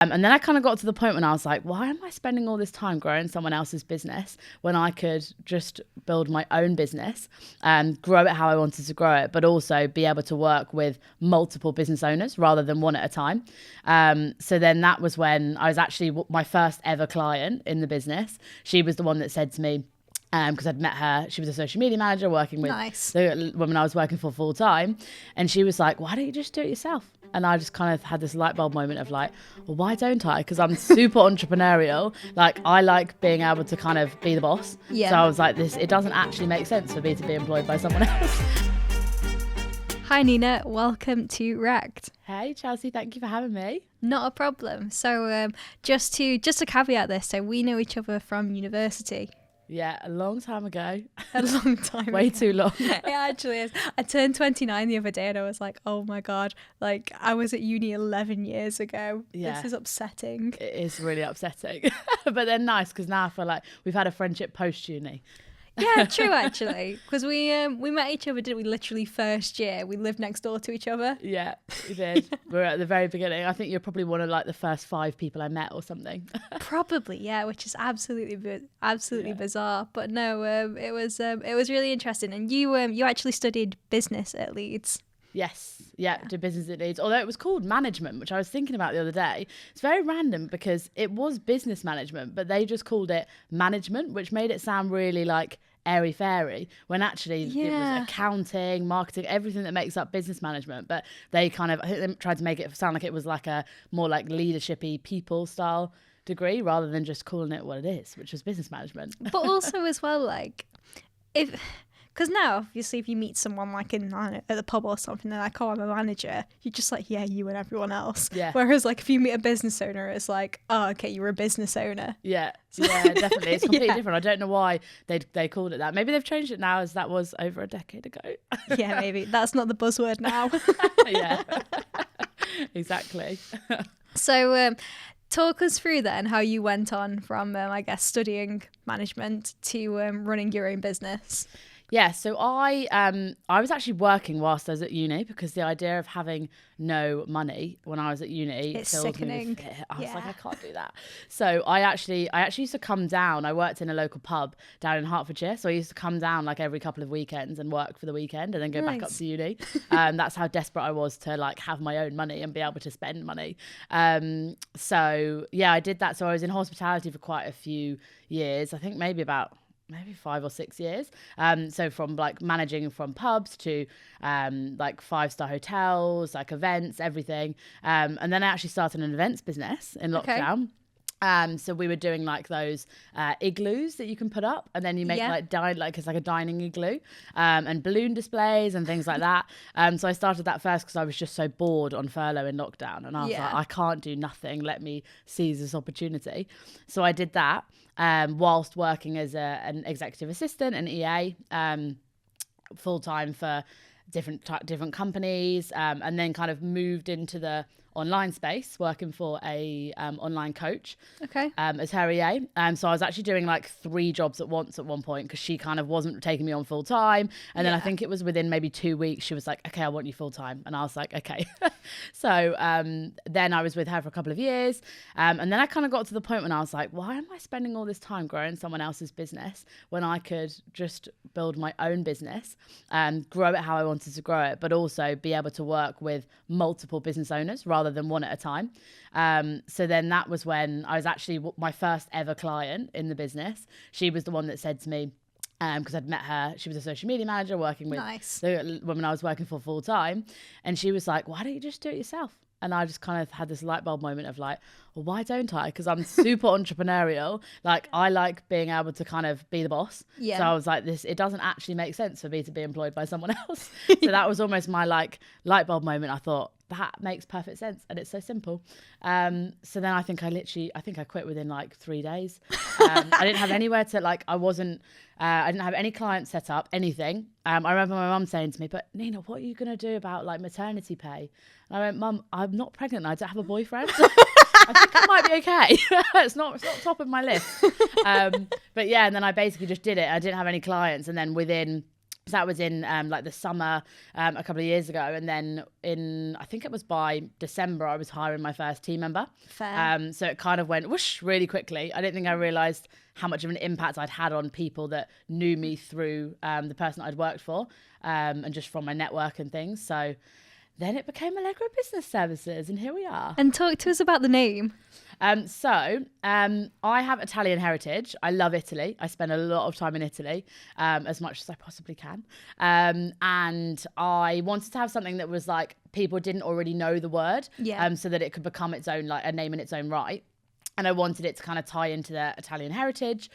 And then I kind of got to the point when I was like, why am I spending all this time growing someone else's business when I could just build my own business and grow it how I wanted to grow it, but also be able to work with multiple business owners rather than one at a time. So then that was when I was actually my first ever client in the business. She was the one that said to me, because I'd met her, she was a social media manager working with the women I was working for full time. And she was like, why don't you just do it yourself? And I just kind of had this light bulb moment of like, well, why don't I? Because I'm super entrepreneurial. Like, I like being able to kind of be the boss. Yeah. So I was like, it doesn't actually make sense for me to be employed by someone else. Hi Nina, welcome to Wrecked. Hey Chelsea, thank you for having me. Not a problem. So just to caveat this, so we know each other from university. Yeah, a long time ago. A long time Way ago. too long. It actually is. I turned 29 the other day and I was like, oh my God, like I was at uni 11 years ago. Yeah. This is upsetting. It is really upsetting. But then nice, because now I feel like we've had a friendship post-uni. Yeah, true actually, because we met each other, didn't we? Literally first year, we lived next door to each other. Yeah, we did. We were at the very beginning. I think you're probably one of like the first 5 people I met or something. Probably, yeah, which is absolutely bizarre. But no, it was really interesting. And you actually studied business at Leeds. Yes, yeah, did business at Leeds. Although it was called management, which I was thinking about the other day. It's very random because it was business management, but they just called it management, which made it sound really like airy-fairy, when actually it was accounting, marketing, everything that makes up business management. But they kind of, I think they tried to make it sound like it was like a more like leadership-y people style degree rather than just calling it what it is, which was business management. But also as well, like, because now, obviously, if you meet someone like at the pub or something, they're like, oh, I'm a manager. You're just like, yeah, you and everyone else. Yeah. Whereas, like, if you meet a business owner, it's like, oh, okay, you're a business owner. Yeah, yeah, definitely. It's completely different. I don't know why they called it that. Maybe they've changed it now, as that was over a decade ago. Yeah, maybe. That's not the buzzword now. Yeah, exactly. So, talk us through then how you went on from, I guess, studying management to running your own business. Yeah, so I was actually working whilst I was at uni, because the idea of having no money when I was at uni, it's sickening. I was like, I can't do that. So I actually used to come down. I worked in a local pub down in Hertfordshire, so I used to come down like every couple of weekends and work for the weekend and then go back up to uni. That's how desperate I was to like have my own money and be able to spend money. So yeah, I did that. So I was in hospitality for quite a few years. I think maybe 5 or 6 years. So from like managing from pubs to like 5-star hotels, like events, everything. And then I actually started an events business in lockdown. So we were doing like those igloos that you can put up, and then you make it's like a dining igloo, and balloon displays and things like that. So I started that first because I was just so bored on furlough in lockdown, and I was like, I can't do nothing. Let me seize this opportunity. So I did that whilst working as an executive assistant, an EA, full time for different companies, and then kind of moved into the online space, working for a online coach as her EA. So I was actually doing like 3 jobs at once at one point, because she kind of wasn't taking me on full time. And then I think it was within maybe 2 weeks, she was like, okay, I want you full time. And I was like, okay. So then I was with her for a couple of years. And then I kind of got to the point when I was like, why am I spending all this time growing someone else's business when I could just build my own business and grow it how I wanted to grow it, but also be able to work with multiple business owners rather than one at a time. So then that was when I was actually my first ever client in the business. She was the one that said to me, because I'd met her, she was a social media manager working with the women I was working for full time. And she was like, why don't you just do it yourself? And I just kind of had this light bulb moment of like, well, why don't I? Because I'm super entrepreneurial. Like, I like being able to kind of be the boss. Yeah. So I was like, it doesn't actually make sense for me to be employed by someone else. So that was almost my like light bulb moment. I thought, that makes perfect sense, and it's so simple. So then I think I quit within like 3 days. I didn't have anywhere to like, I didn't have any clients set up, anything. I remember my mum saying to me, but Nina, what are you going to do about like maternity pay? And I went, Mum, I'm not pregnant. I don't have a boyfriend. I think I might be okay. It's not top of my list. But yeah, and then I basically just did it. I didn't have any clients. And then within So that was in like the summer a couple of years ago. And then I think it was by December, I was hiring my first team member. Fair. So it kind of went whoosh really quickly. I don't think I realised how much of an impact I'd had on people that knew me through the person I'd worked for and just from my network and things. So then it became Allegro Business Services, and here we are. And talk to us about the name. I have Italian heritage. I love Italy. I spend a lot of time in Italy, as much as I possibly can. And I wanted to have something that was like people didn't already know the word, so that it could become its own, like a name in its own right. And I wanted it to kind of tie into their Italian heritage.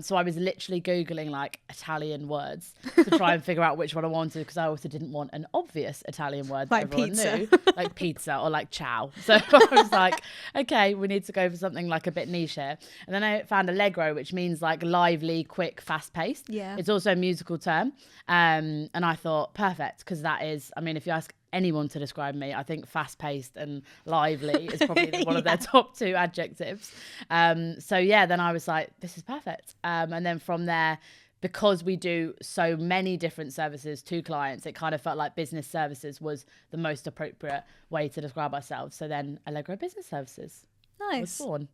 So I was literally Googling like Italian words to try and figure out which one I wanted, because I also didn't want an obvious Italian word that like everyone pizza. knew, like pizza or like ciao. So I was like, okay, we need to go for something like a bit niche here. And then I found Allegro, which means like lively, quick, fast paced. Yeah. It's also a musical term. And I thought, perfect, because that is, I mean, if you ask anyone to describe me, I think fast-paced and lively is probably one of their top 2 adjectives. So yeah, then I was like, this is perfect. And then from there, because we do so many different services to clients, it kind of felt like business services was the most appropriate way to describe ourselves. So then Allegro Business Services was born.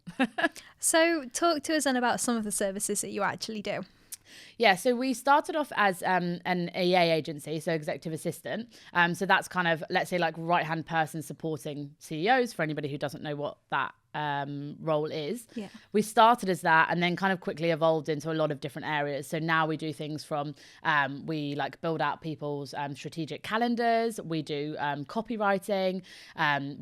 So talk to us then about some of the services that you actually do. Yeah, so we started off as an EA agency, so executive assistant. So that's kind of, let's say, like right-hand person supporting CEOs, for anybody who doesn't know what that role is. Yeah. We started as that and then kind of quickly evolved into a lot of different areas. So now we do things from, we like build out people's strategic calendars. We do copywriting.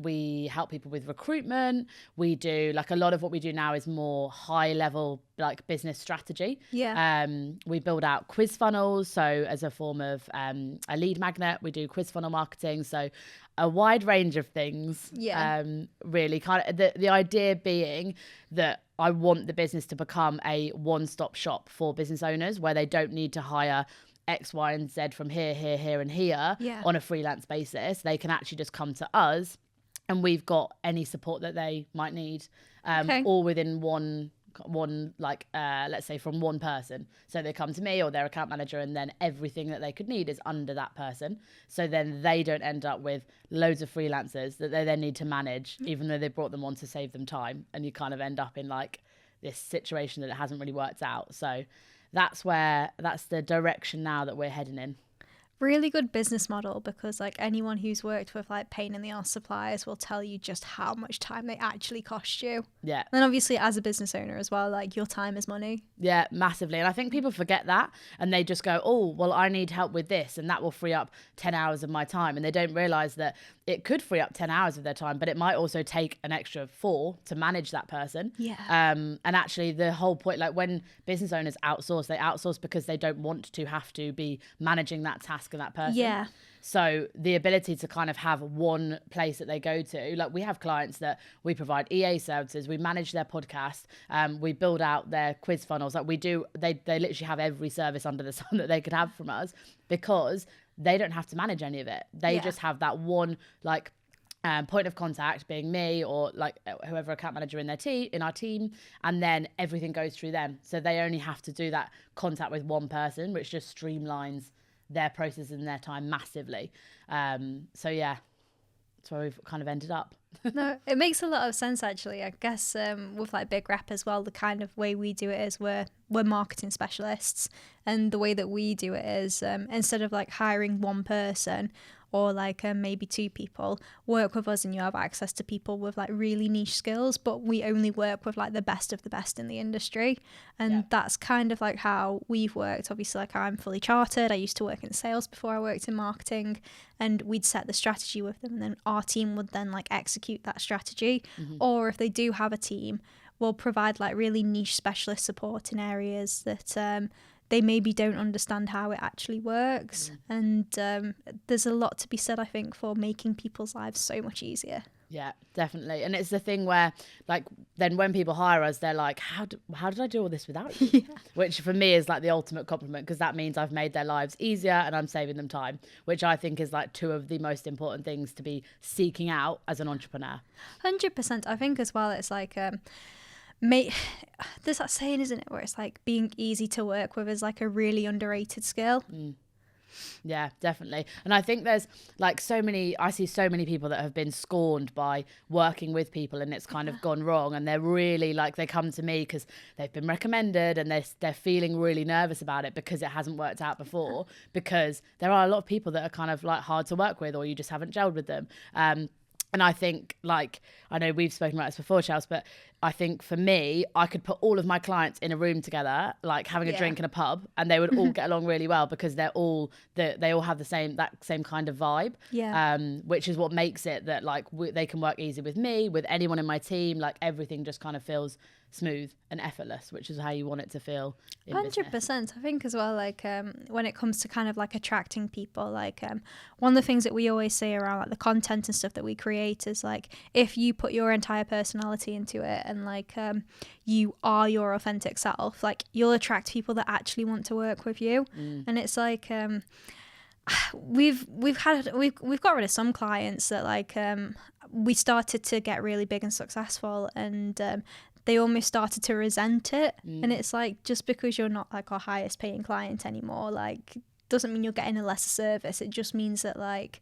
We help people with recruitment. We do like a lot of what we do now is more high level like business strategy. Yeah. We build out quiz funnels. So as a form of a lead magnet, we do quiz funnel marketing. So a wide range of things. Yeah. Really kind of the idea being that I want the business to become a one-stop shop for business owners where they don't need to hire X, Y, and Z from here, and here on a freelance basis. They can actually just come to us and we've got any support that they might need, all within one like let's say from one person. So they come to me or their account manager, and then everything that they could need is under that person. So then they don't end up with loads of freelancers that they then need to manage, even though they brought them on to save them time, and you kind of end up in like this situation that it hasn't really worked out. So that's the direction now that we're heading in. Really good business model, because like anyone who's worked with like pain in the arse suppliers will tell you just how much time they actually cost you. Yeah. And obviously as a business owner as well, like your time is money. Yeah, massively. And I think people forget that and they just go, oh, well, I need help with this and that will free up 10 hours of my time. And they don't realize that it could free up 10 hours of their time, but it might also take an extra 4 to manage that person. Yeah. And actually the whole point, like when business owners outsource, they outsource because they don't want to have to be managing that task and that person. Yeah. So the ability to kind of have one place that they go to, like we have clients that we provide EA services, we manage their podcast, we build out their quiz funnels. Like we do, they literally have every service under the sun that they could have from us, because they don't have to manage any of it. They just have that one like point of contact being me or like whoever account manager in our team, and then everything goes through them. So they only have to do that contact with one person, which just streamlines their process and their time massively. So yeah, that's where we've kind of ended up. No, it makes a lot of sense actually. I guess with like Big Rep as well, the kind of way we do it is we're marketing specialists, and the way that we do it is instead of like hiring one person or like maybe 2 people, work with us and you have access to people with like really niche skills, but we only work with like the best of the best in the industry. And that's kind of like how we've worked. Obviously, like I'm fully chartered. I used to work in sales before I worked in marketing, and we'd set the strategy with them, and then our team would then like execute that strategy. Or if they do have a team, we'll provide like really niche specialist support in areas that they maybe don't understand how it actually works. And there's a lot to be said, I think, for making people's lives so much easier. Yeah, definitely. And it's the thing where like then when people hire us, they're like, how did I do all this without you? Which for me is like the ultimate compliment, because that means I've made their lives easier and I'm saving them time, which I think is like 2 of the most important things to be seeking out as an entrepreneur. 100%. I think as well, it's like there's that saying, isn't it, where it's like being easy to work with is like a really underrated skill. Yeah, definitely. And I think there's like I see so many people that have been scorned by working with people and it's kind of gone wrong, and they're really like, they come to me because they've been recommended and they're feeling really nervous about it because it hasn't worked out before, because there are a lot of people that are kind of like hard to work with, or you just haven't gelled with them. And I think, like, I know we've spoken about this before, Chelsea, but I think for me, I could put all of my clients in a room together, like having a drink in a pub, and they would all get along really well because they all have that same kind of vibe. Yeah. Which is what makes it that like they can work easy with me, with anyone in my team. Like everything just kind of feels smooth and effortless, which is how you want it to feel in 100%. business. I think as well, like when it comes to kind of like attracting people, like one of the things that we always say around like the content and stuff that we create is like, if you put your entire personality into it and like you are your authentic self, like you'll attract people that actually want to work with you. And it's like we've got rid of some clients that like we started to get really big and successful, and they almost started to resent it. And it's like, just because you're not like our highest paying client anymore, like doesn't mean you're getting a lesser service. It just means that like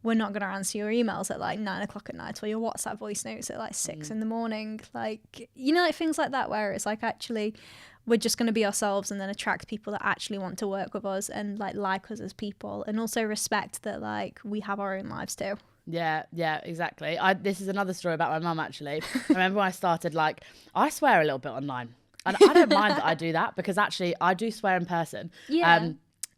we're not going to answer your emails at like 9 o'clock at night, or your WhatsApp voice notes at like 6 in the morning. Like, you know, like things like that, where it's like, actually we're just going to be ourselves and then attract people that actually want to work with us and like us as people, and also respect that like we have our own lives too. Yeah, exactly. This is another story about my mum, actually. I remember when I started, like, I swear a little bit online. And I don't mind that I do that, because actually I do swear in person. Yeah.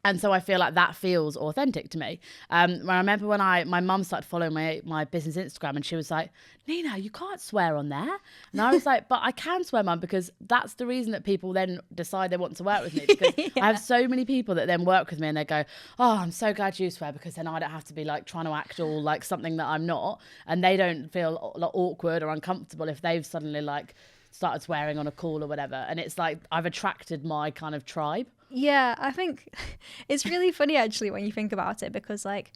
And so I feel like that feels authentic to me. I remember when my mum started following my business Instagram, and she was like, Nina, you can't swear on there. And I was like, but I can swear, Mum, because that's the reason that people then decide they want to work with me. Because I have so many people that then work with me and they go, oh, I'm so glad you swear, because then I don't have to be like trying to act all like something that I'm not. And they don't feel like awkward or uncomfortable if they've suddenly like started swearing on a call or whatever. And it's like, I've attracted my kind of tribe. Yeah, I think it's really funny actually when you think about it, because like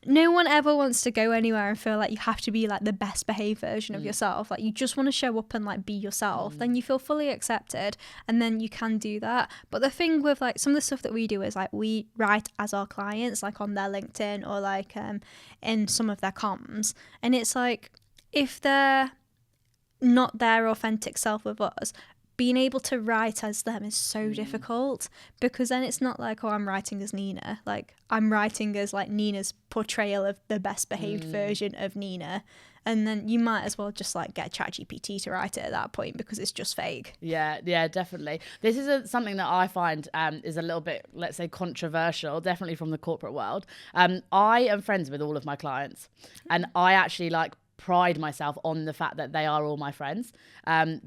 no one ever wants to go anywhere and feel like you have to be like the best behaved version of yourself. Like you just want to show up and like be yourself. Then you feel fully accepted, and then you can do that. But the thing with like some of the stuff that we do is like we write as our clients, like on their LinkedIn or like in some of their comms, and it's like if they're not their authentic self with us, being able to write as them is so difficult, because then it's not like, oh, I'm writing as Nina. Like I'm writing as like Nina's portrayal of the best behaved version of Nina. And then you might as well just like get ChatGPT to write it at that point, because it's just fake. Yeah, definitely. This is something that I find is a little bit, let's say, controversial, definitely from the corporate world. I am friends with all of my clients, and I actually like pride myself on the fact that they are all my friends,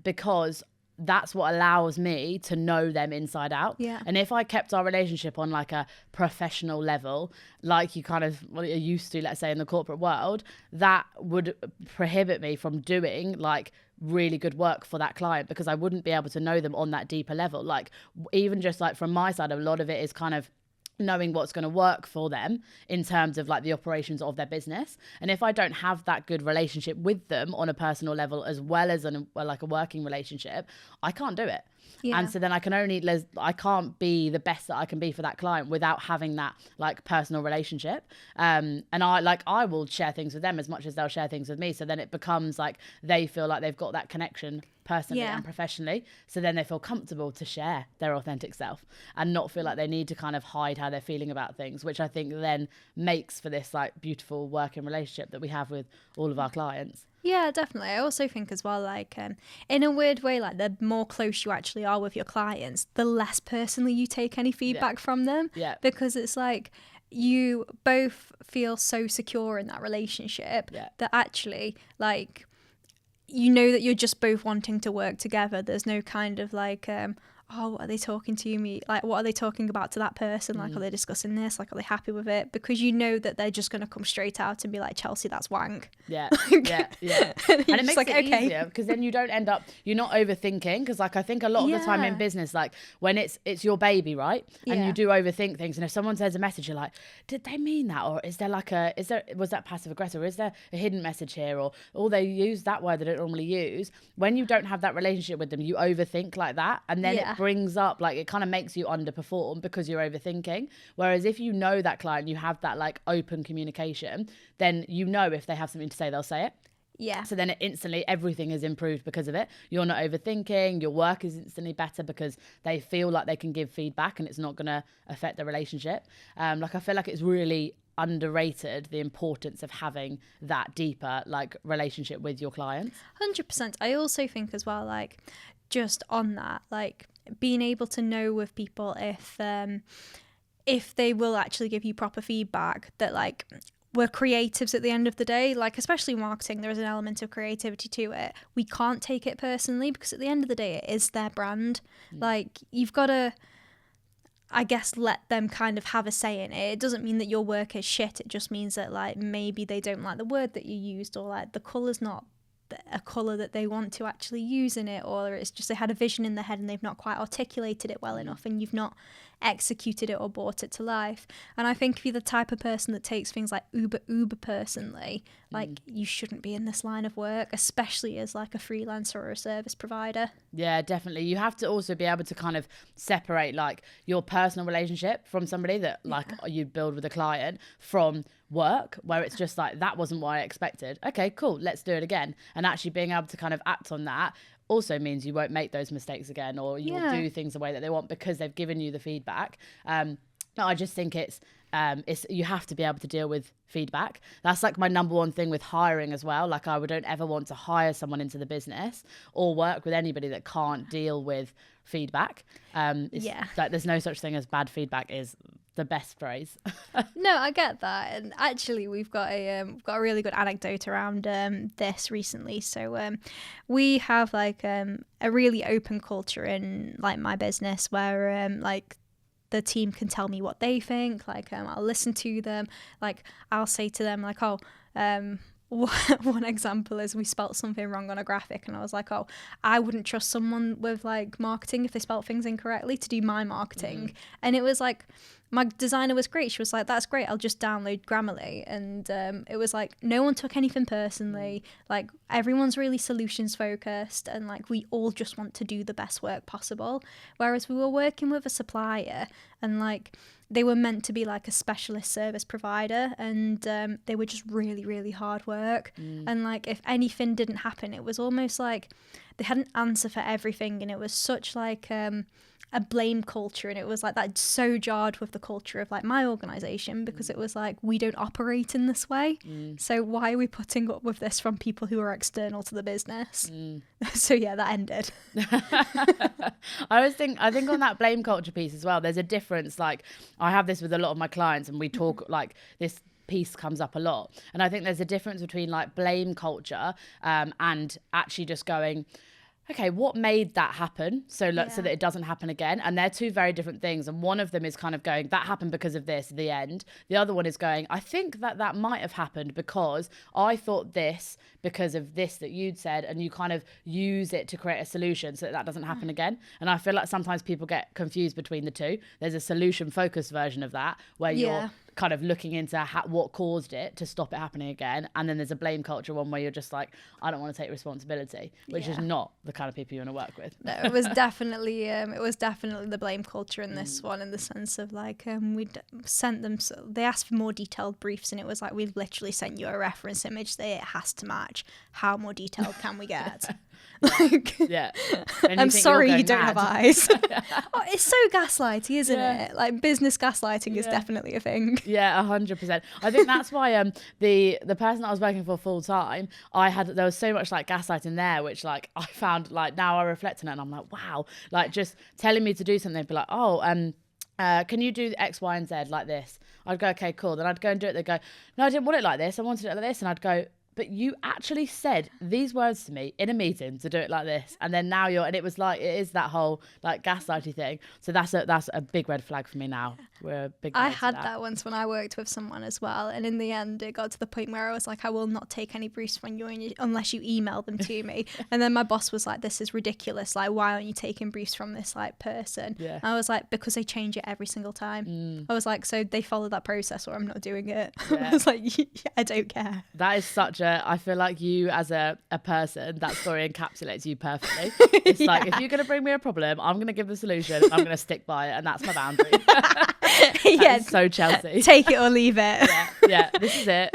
because that's what allows me to know them inside out. Yeah. And if I kept our relationship on like a professional level, like you kind of are used to, let's say, in the corporate world, that would prohibit me from doing like really good work for that client, because I wouldn't be able to know them on that deeper level. Like even just like from my side, a lot of it is kind of knowing what's going to work for them in terms of like the operations of their business. And if I don't have that good relationship with them on a personal level, as well as like a working relationship, I can't do it. Yeah. And so then I can't be the best that I can be for that client without having that like personal relationship. And I will share things with them as much as they'll share things with me. So then it becomes like they feel like they've got that connection personally and professionally. So then they feel comfortable to share their authentic self and not feel like they need to kind of hide how they're feeling about things, which I think then makes for this like beautiful working relationship that we have with all of our clients. Yeah, definitely. I also think as well, like in a weird way, like the more close you actually are with your clients, the less personally you take any feedback from them. Yeah. Because it's like you both feel so secure in that relationship that actually like you know that you're just both wanting to work together. There's no kind of like oh, what are they talking to me? Like, what are they talking about to that person? Like, are they discussing this? Like, are they happy with it? Because you know that they're just going to come straight out and be like, Chelsea, that's wank. Yeah, yeah. And it makes it easier, because then you don't end up, you're not overthinking. Because like, I think a lot of the time in business, like when it's your baby, right? And you do overthink things. And if someone says a message, you're like, did they mean that? Or is there like was that passive aggressive? Or is there a hidden message here? Or they use that word they don't normally use. When you don't have that relationship with them, you overthink like that. And then brings up, like, it kind of makes you underperform because you're overthinking. Whereas if you know that client, you have that like open communication, then you know if they have something to say, they'll say it. Yeah. So then it instantly, everything is improved because of it. You're not overthinking. Your work is instantly better because they feel like they can give feedback and it's not going to affect the relationship. Like, I feel like it's really underrated, the importance of having that deeper like relationship with your clients. 100%. I also think as well, like, just on that, like, being able to know with people if they will actually give you proper feedback, that like, we're creatives at the end of the day, like, especially marketing, there is an element of creativity to it. We can't take it personally because at the end of the day, it is their brand. Like, you've got to, I guess, let them kind of have a say in it. It doesn't mean that your work is shit. It just means that, like, maybe they don't like the word that you used, or like the colour's not a colour that they want to actually use in it, or it's just they had a vision in their head and they've not quite articulated it well enough, and you've not executed it or brought it to life. And I think if you're the type of person that takes things like uber personally, like, you shouldn't be in this line of work, especially as like a freelancer or a service provider. Yeah, definitely. You have to also be able to kind of separate like your personal relationship from somebody that like you build with a client from work, where it's just like, that wasn't what I expected. Okay, cool, let's do it again. And actually being able to kind of act on that also means you won't make those mistakes again, or you'll do things the way that they want because they've given you the feedback. No, I just think it's you have to be able to deal with feedback. That's like my number one thing with hiring as well. Like, I don't ever want to hire someone into the business or work with anybody that can't deal with feedback. Like, there's no such thing as bad feedback is the best phrase. No, I get that. And actually we've got a really good anecdote around this recently. So we have like a really open culture in like my business where like the team can tell me what they think. Like, I'll listen to them. Like, I'll say to them like, one example is we spelt something wrong on a graphic, and I was like, I wouldn't trust someone with like marketing if they spelt things incorrectly to do my marketing. And it was like, my designer was great. She was like, that's great, I'll just download Grammarly. And it was like, no one took anything personally. Like, everyone's really solutions focused, and like, we all just want to do the best work possible. Whereas we were working with a supplier, and like, they were meant to be like a specialist service provider, and they were just really, really hard work. And like, if anything didn't happen, it was almost like they had an answer for everything, and it was such like a blame culture, and it was like that so jarred with the culture of like my organization, because it was like, we don't operate in this way, so why are we putting up with this from people who are external to the business? So yeah, that ended. I think on that blame culture piece as well, there's a difference. Like, I have this with a lot of my clients, and we talk like this piece comes up a lot, and I think there's a difference between like blame culture and actually just going, okay, what made that happen? So that it doesn't happen again. And they're two very different things. And one of them is kind of going, that happened because of this, the end. The other one is going, I think that might have happened because I thought this because of this that you'd said, and you kind of use it to create a solution so that doesn't happen again. And I feel like sometimes people get confused between the two. There's a solution focused version of that where you're kind of looking into what caused it to stop it happening again, and then there's a blame culture one where you're just like, I don't want to take responsibility, which is not the kind of people you want to work with. No, it was definitely the blame culture in this one, in the sense of like, we'd sent them, so they asked for more detailed briefs, and it was like, we've literally sent you a reference image that it has to match. How more detailed can we get? Like, I'm sorry you don't have eyes. It's so gaslighty, isn't it? Like, business gaslighting is definitely a thing. Yeah, 100%. I think that's why the person that I was working for full time, there was so much like gaslighting there, which like I found, like, now I reflect on it and I'm like, wow, like, just telling me to do something, they'd be like, can you do X, Y, and Z like this? I'd go, okay, cool. Then I'd go and do it. They'd go, no, I didn't want it like this. I wanted it like this. And I'd go, but you actually said these words to me in a meeting to do it like this, and then now and it was like, it is that whole like gaslighty thing. So that's a big red flag for me now. We're a big. I had that once when I worked with someone as well, and in the end it got to the point where I was like, I will not take any briefs from you unless you email them to me. And then my boss was like, this is ridiculous. Like, why aren't you taking briefs from this like person? Yeah. I was like, because they change it every single time. I was like, so they follow that process or I'm not doing it. Yeah. I was like, I don't care. That is such I feel like you as a person, that story encapsulates you perfectly. It's like, if you're going to bring me a problem, I'm going to give the solution. I'm going to stick by it. And that's my boundary. Yeah. So Chelsea. Take it or leave it. Yeah, this is it.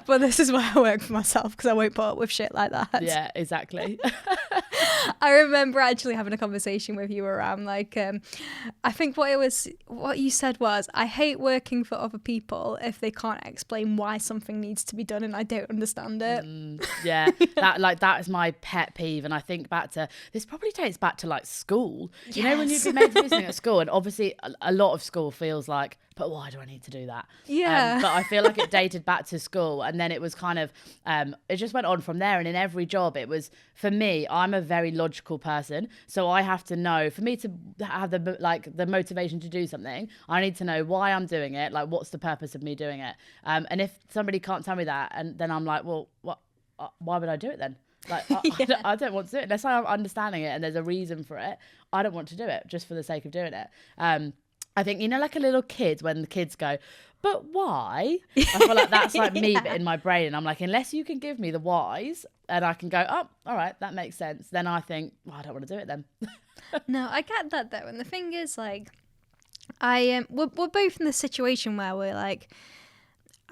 But this is why I work for myself, because I won't put up with shit like that. Yeah, exactly. I remember actually having a conversation with you around like, I think what you said was, I hate working for other people if they can't explain why something needs to be done and I don't understand it. Yeah, that is my pet peeve. And I think back to, this probably takes back to like school. Yes. You know, when you've been made to do something at school, and obviously a lot of school feels like, but why do I need to do that? Yeah. But I feel like it dated back to school, and then it was kind of, it just went on from there. And in every job, it was, for me, I'm a very logical person. So I have to know, for me to have the motivation to do something, I need to know why I'm doing it. Like, what's the purpose of me doing it? And if somebody can't tell me that, and then I'm like, well, what? Why would I do it then? Like, I don't want to do it. Unless I'm understanding it and there's a reason for it, I don't want to do it just for the sake of doing it. I think, you know, like a little kid, when the kids go, but why? I feel like that's like me, but in my brain. And I'm like, unless you can give me the whys and I can go, oh, all right, that makes sense. Then I think, well, I don't want to do it then. No, I get that though. And the thing is, like, we're both in the situation where we're like,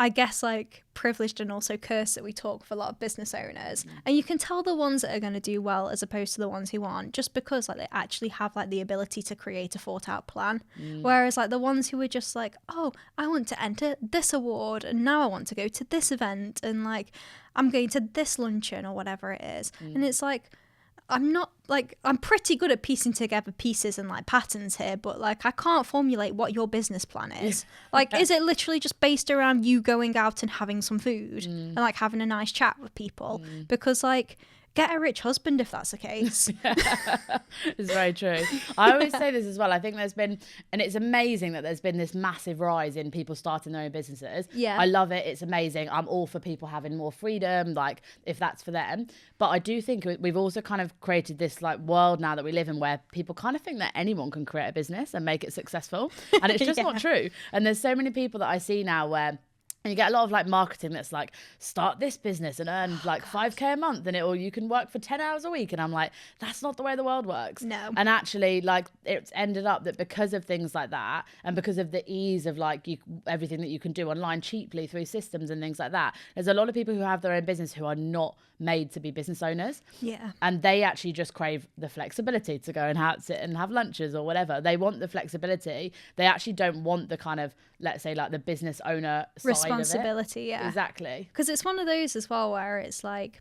I guess, like, privileged and also cursed that we talk with a lot of business owners. And you can tell the ones that are going to do well as opposed to the ones who aren't, just because, like, they actually have, like, the ability to create a thought out plan. Whereas, like, the ones who are just like, oh, I want to enter this award and now I want to go to this event and, like, I'm going to this luncheon or whatever it is. And it's like, I'm pretty good at piecing together pieces and like patterns here, but like I can't formulate what your business plan is. Like, is it literally just based around you going out and having some food and like having a nice chat with people? Because like, get a rich husband if that's the case. It's very true. I always say this as well. I think there's been, and it's amazing that there's been this massive rise in people starting their own businesses. Yeah. I love it. It's amazing. I'm all for people having more freedom, like if that's for them. But I do think we've also kind of created this like world now that we live in where people kind of think that anyone can create a business and make it successful. And it's just not true. And there's so many people that I see now where, and you get a lot of like marketing that's like, start this business and earn like 5k a month and or you can work for 10 hours a week. And I'm like, that's not the way the world works. No. And actually, like, it's ended up that because of things like that and because of the ease of like everything that you can do online cheaply through systems and things like that, there's a lot of people who have their own business who are not made to be business owners. Yeah. And they actually just crave the flexibility to go and sit and have lunches or whatever. They want the flexibility. They actually don't want the kind of, let's say, like the business owner side responsibility. of it. Yeah, exactly. Because it's one of those as well where it's like,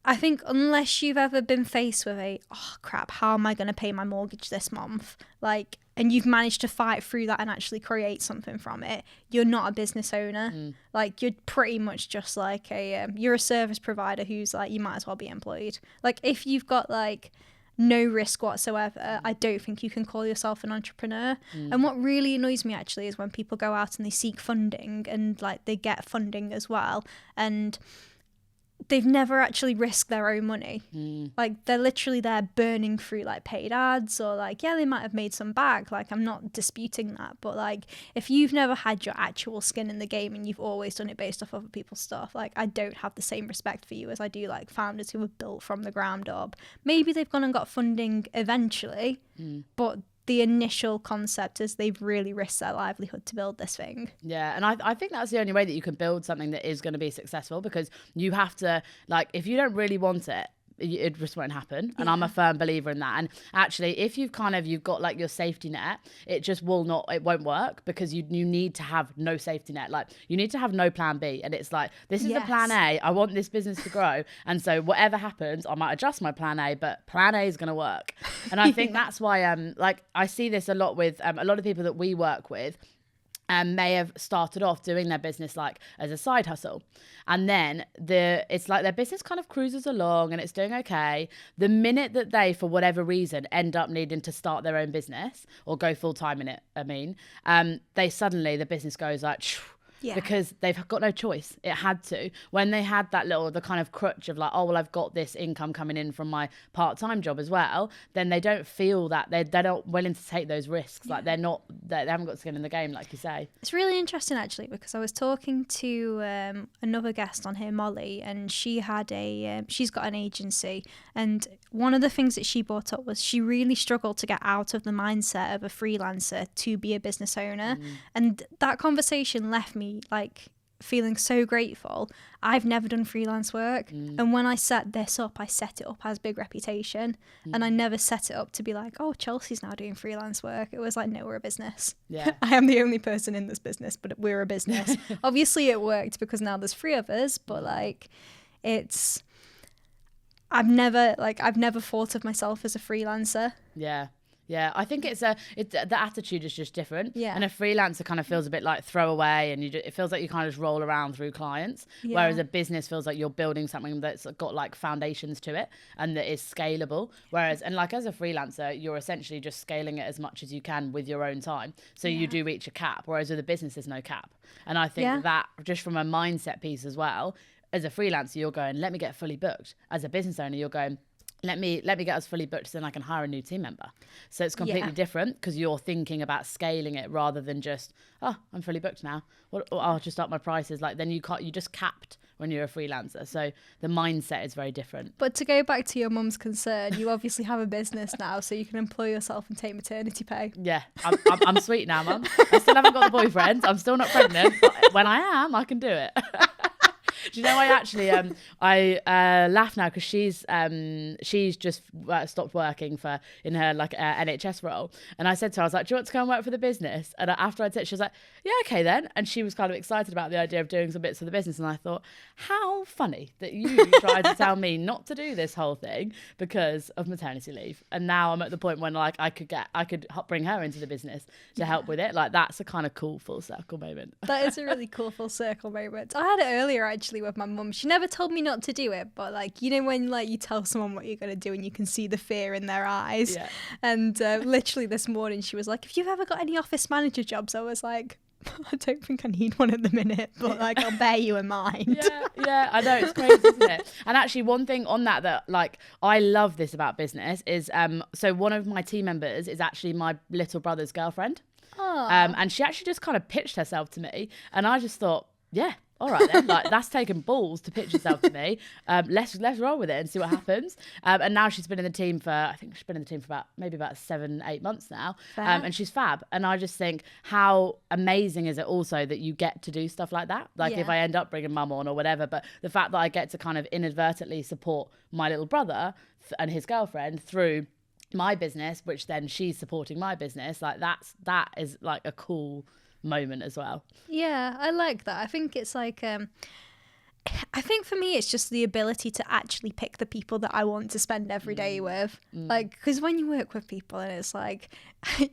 I think unless you've ever been faced with oh crap, how am I going to pay my mortgage this month? Like, and you've managed to fight through that and actually create something from it, you're not a business owner. Like, you're pretty much just like you're a service provider who's like, you might as well be employed. Like, if you've got like no risk whatsoever, I don't think you can call yourself an entrepreneur. And what really annoys me actually is when people go out and they seek funding and like they get funding as well and they've never actually risked their own money. Like, they're literally there burning through like paid ads or like, yeah, they might have made some back. Like, I'm not disputing that. But like, if you've never had your actual skin in the game and you've always done it based off other people's stuff, like, I don't have the same respect for you as I do like founders who have built from the ground up. Maybe they've gone and got funding eventually, but the initial concept is they've really risked their livelihood to build this thing. Yeah, and I think that's the only way that you can build something that is going to be successful, because you have to, like, if you don't really want it, it just won't happen. And I'm a firm believer in that. And actually, if you've got like your safety net, it won't work, because you need to have no safety net. Like, you need to have no plan B. And it's like, this is the plan A. I want this business to grow. And so whatever happens, I might adjust my plan A, but plan A is going to work. And I think that's why, like, I see this a lot with a lot of people that we work with. May have started off doing their business like as a side hustle, and then it's like their business kind of cruises along and it's doing okay. The minute that they, for whatever reason, end up needing to start their own business or go full time in it, the business goes like because they've got no choice. It had to. When they had the kind of crutch of like, oh, well, I've got this income coming in from my part-time job as well, then they don't feel that they're not willing to take those risks. Like they haven't got skin in the game, like you say. It's really interesting actually, because I was talking to another guest on here, Molly, and she had she's got an agency, and one of the things that she brought up was she really struggled to get out of the mindset of a freelancer to be a business owner. And that conversation left me like feeling so grateful. I've never done freelance work, and when I set this up, I set it up as Big Reputation, and I never set it up to be like, oh, Chelsea's now doing freelance work. It was like, no, we're a business. I am the only person in this business, but we're a business. Obviously it worked because now there's 3 of us, but like I've never thought of myself as a freelancer. Yeah, I think the attitude is just different. And a freelancer kind of feels a bit like throwaway, and it feels like you kind of just roll around through clients. Whereas a business feels like you're building something that's got like foundations to it and that is scalable. Whereas, and like as a freelancer, you're essentially just scaling it as much as you can with your own time. So you do reach a cap, whereas with a business, there's no cap. And I think that just from a mindset piece as well, as a freelancer, you're going, let me get fully booked. As a business owner, you're going, let me get us fully booked so then I can hire a new team member. So it's completely different because you're thinking about scaling it rather than just, oh, I'm fully booked now. Well, I'll just up my prices. Like then you just capped when you're a freelancer. So the mindset is very different. But to go back to your mum's concern, you obviously have a business now, so you can employ yourself and take maternity pay. Yeah, I'm sweet now, Mum. I still haven't got the boyfriend. I'm still not pregnant. But when I am, I can do it. Do you know, I actually I laugh now because she's just stopped working in her like NHS role, and I said to her, I was like, do you want to go and work for the business? And after I'd said, she was like, yeah, okay then, and she was kind of excited about the idea of doing some bits of the business, and I thought, how funny that you tried to tell me not to do this whole thing because of maternity leave, and now I'm at the point when like I could bring her into the business to help with it. Like that's a kind of cool full circle moment. That is a really cool full circle moment. I had it earlier actually with my mum. She never told me not to do it, but like, you know, when like you tell someone what you're going to do and you can see the fear in their eyes. And literally this morning she was like, have you ever got any office manager jobs? I was like, I don't think I need one at the minute, but like I'll bear you in mind. Yeah, I know, it's crazy, isn't it? And actually one thing on that like I love this about business is so one of my team members is actually my little brother's girlfriend. And she actually just kind of pitched herself to me, and I just thought, yeah, all right then, like that's taking balls to pitch herself to me. Let's roll with it and see what happens. And now she's been in the team for about 7-8 months now. And she's fab. And I just think, how amazing is it also that you get to do stuff like that? Like if I end up bringing mum on or whatever, but the fact that I get to kind of inadvertently support my little brother and his girlfriend through my business, which then she's supporting my business, like that is like a cool moment as well. Yeah, I like that. I think it's like I think for me it's just the ability to actually pick the people that I want to spend every day with. Like, because when you work with people and it's like,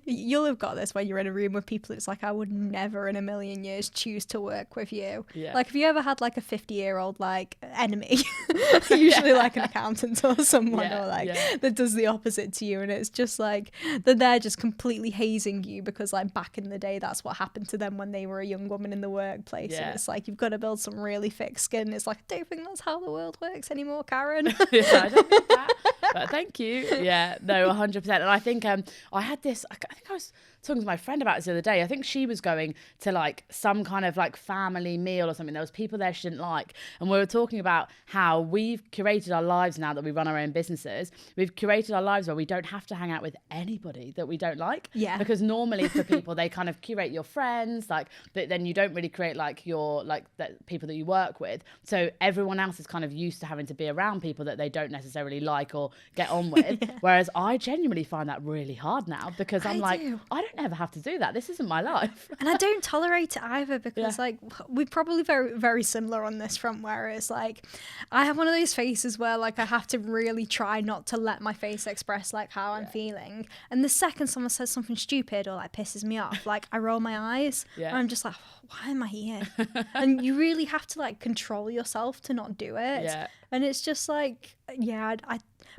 you'll have got this when you're in a room with people, it's like, I would never in a million years choose to work with you. Like, have you ever had like a 50-year-old like enemy? Usually like an accountant or someone or like that does the opposite to you, and it's just like that they're just completely hazing you because like back in the day that's what happened to them when they were a young woman in the workplace. And it's like, you've got to build some really thick skin. It's like, I don't think that's how the world works anymore, Karen. I don't think that, but thank you. Yeah, no, 100%. And I think I had this, I think I was talking to my friend about this the other day. I think she was going to like some kind of like family meal or something. There was people there she didn't like, and we were talking about how we've curated our lives now that we run our own businesses. We've curated our lives where we don't have to hang out with anybody that we don't like. Because normally for people, they kind of curate your friends, like, but then you don't really create like your like the people that you work with. So everyone else is kind of used to having to be around people that they don't necessarily like or get on with. Whereas I genuinely find that really hard now, because I'm I don't ever have to do that. This isn't my life. And I don't tolerate it either, because like we're probably very, very similar on this front, where it's like I have one of those faces where like I have to really try not to let my face express like how I'm feeling. And the second someone says something stupid or like pisses me off, like I roll my eyes and I'm just like, why am I here? And you really have to like control yourself to not do it. And it's just like,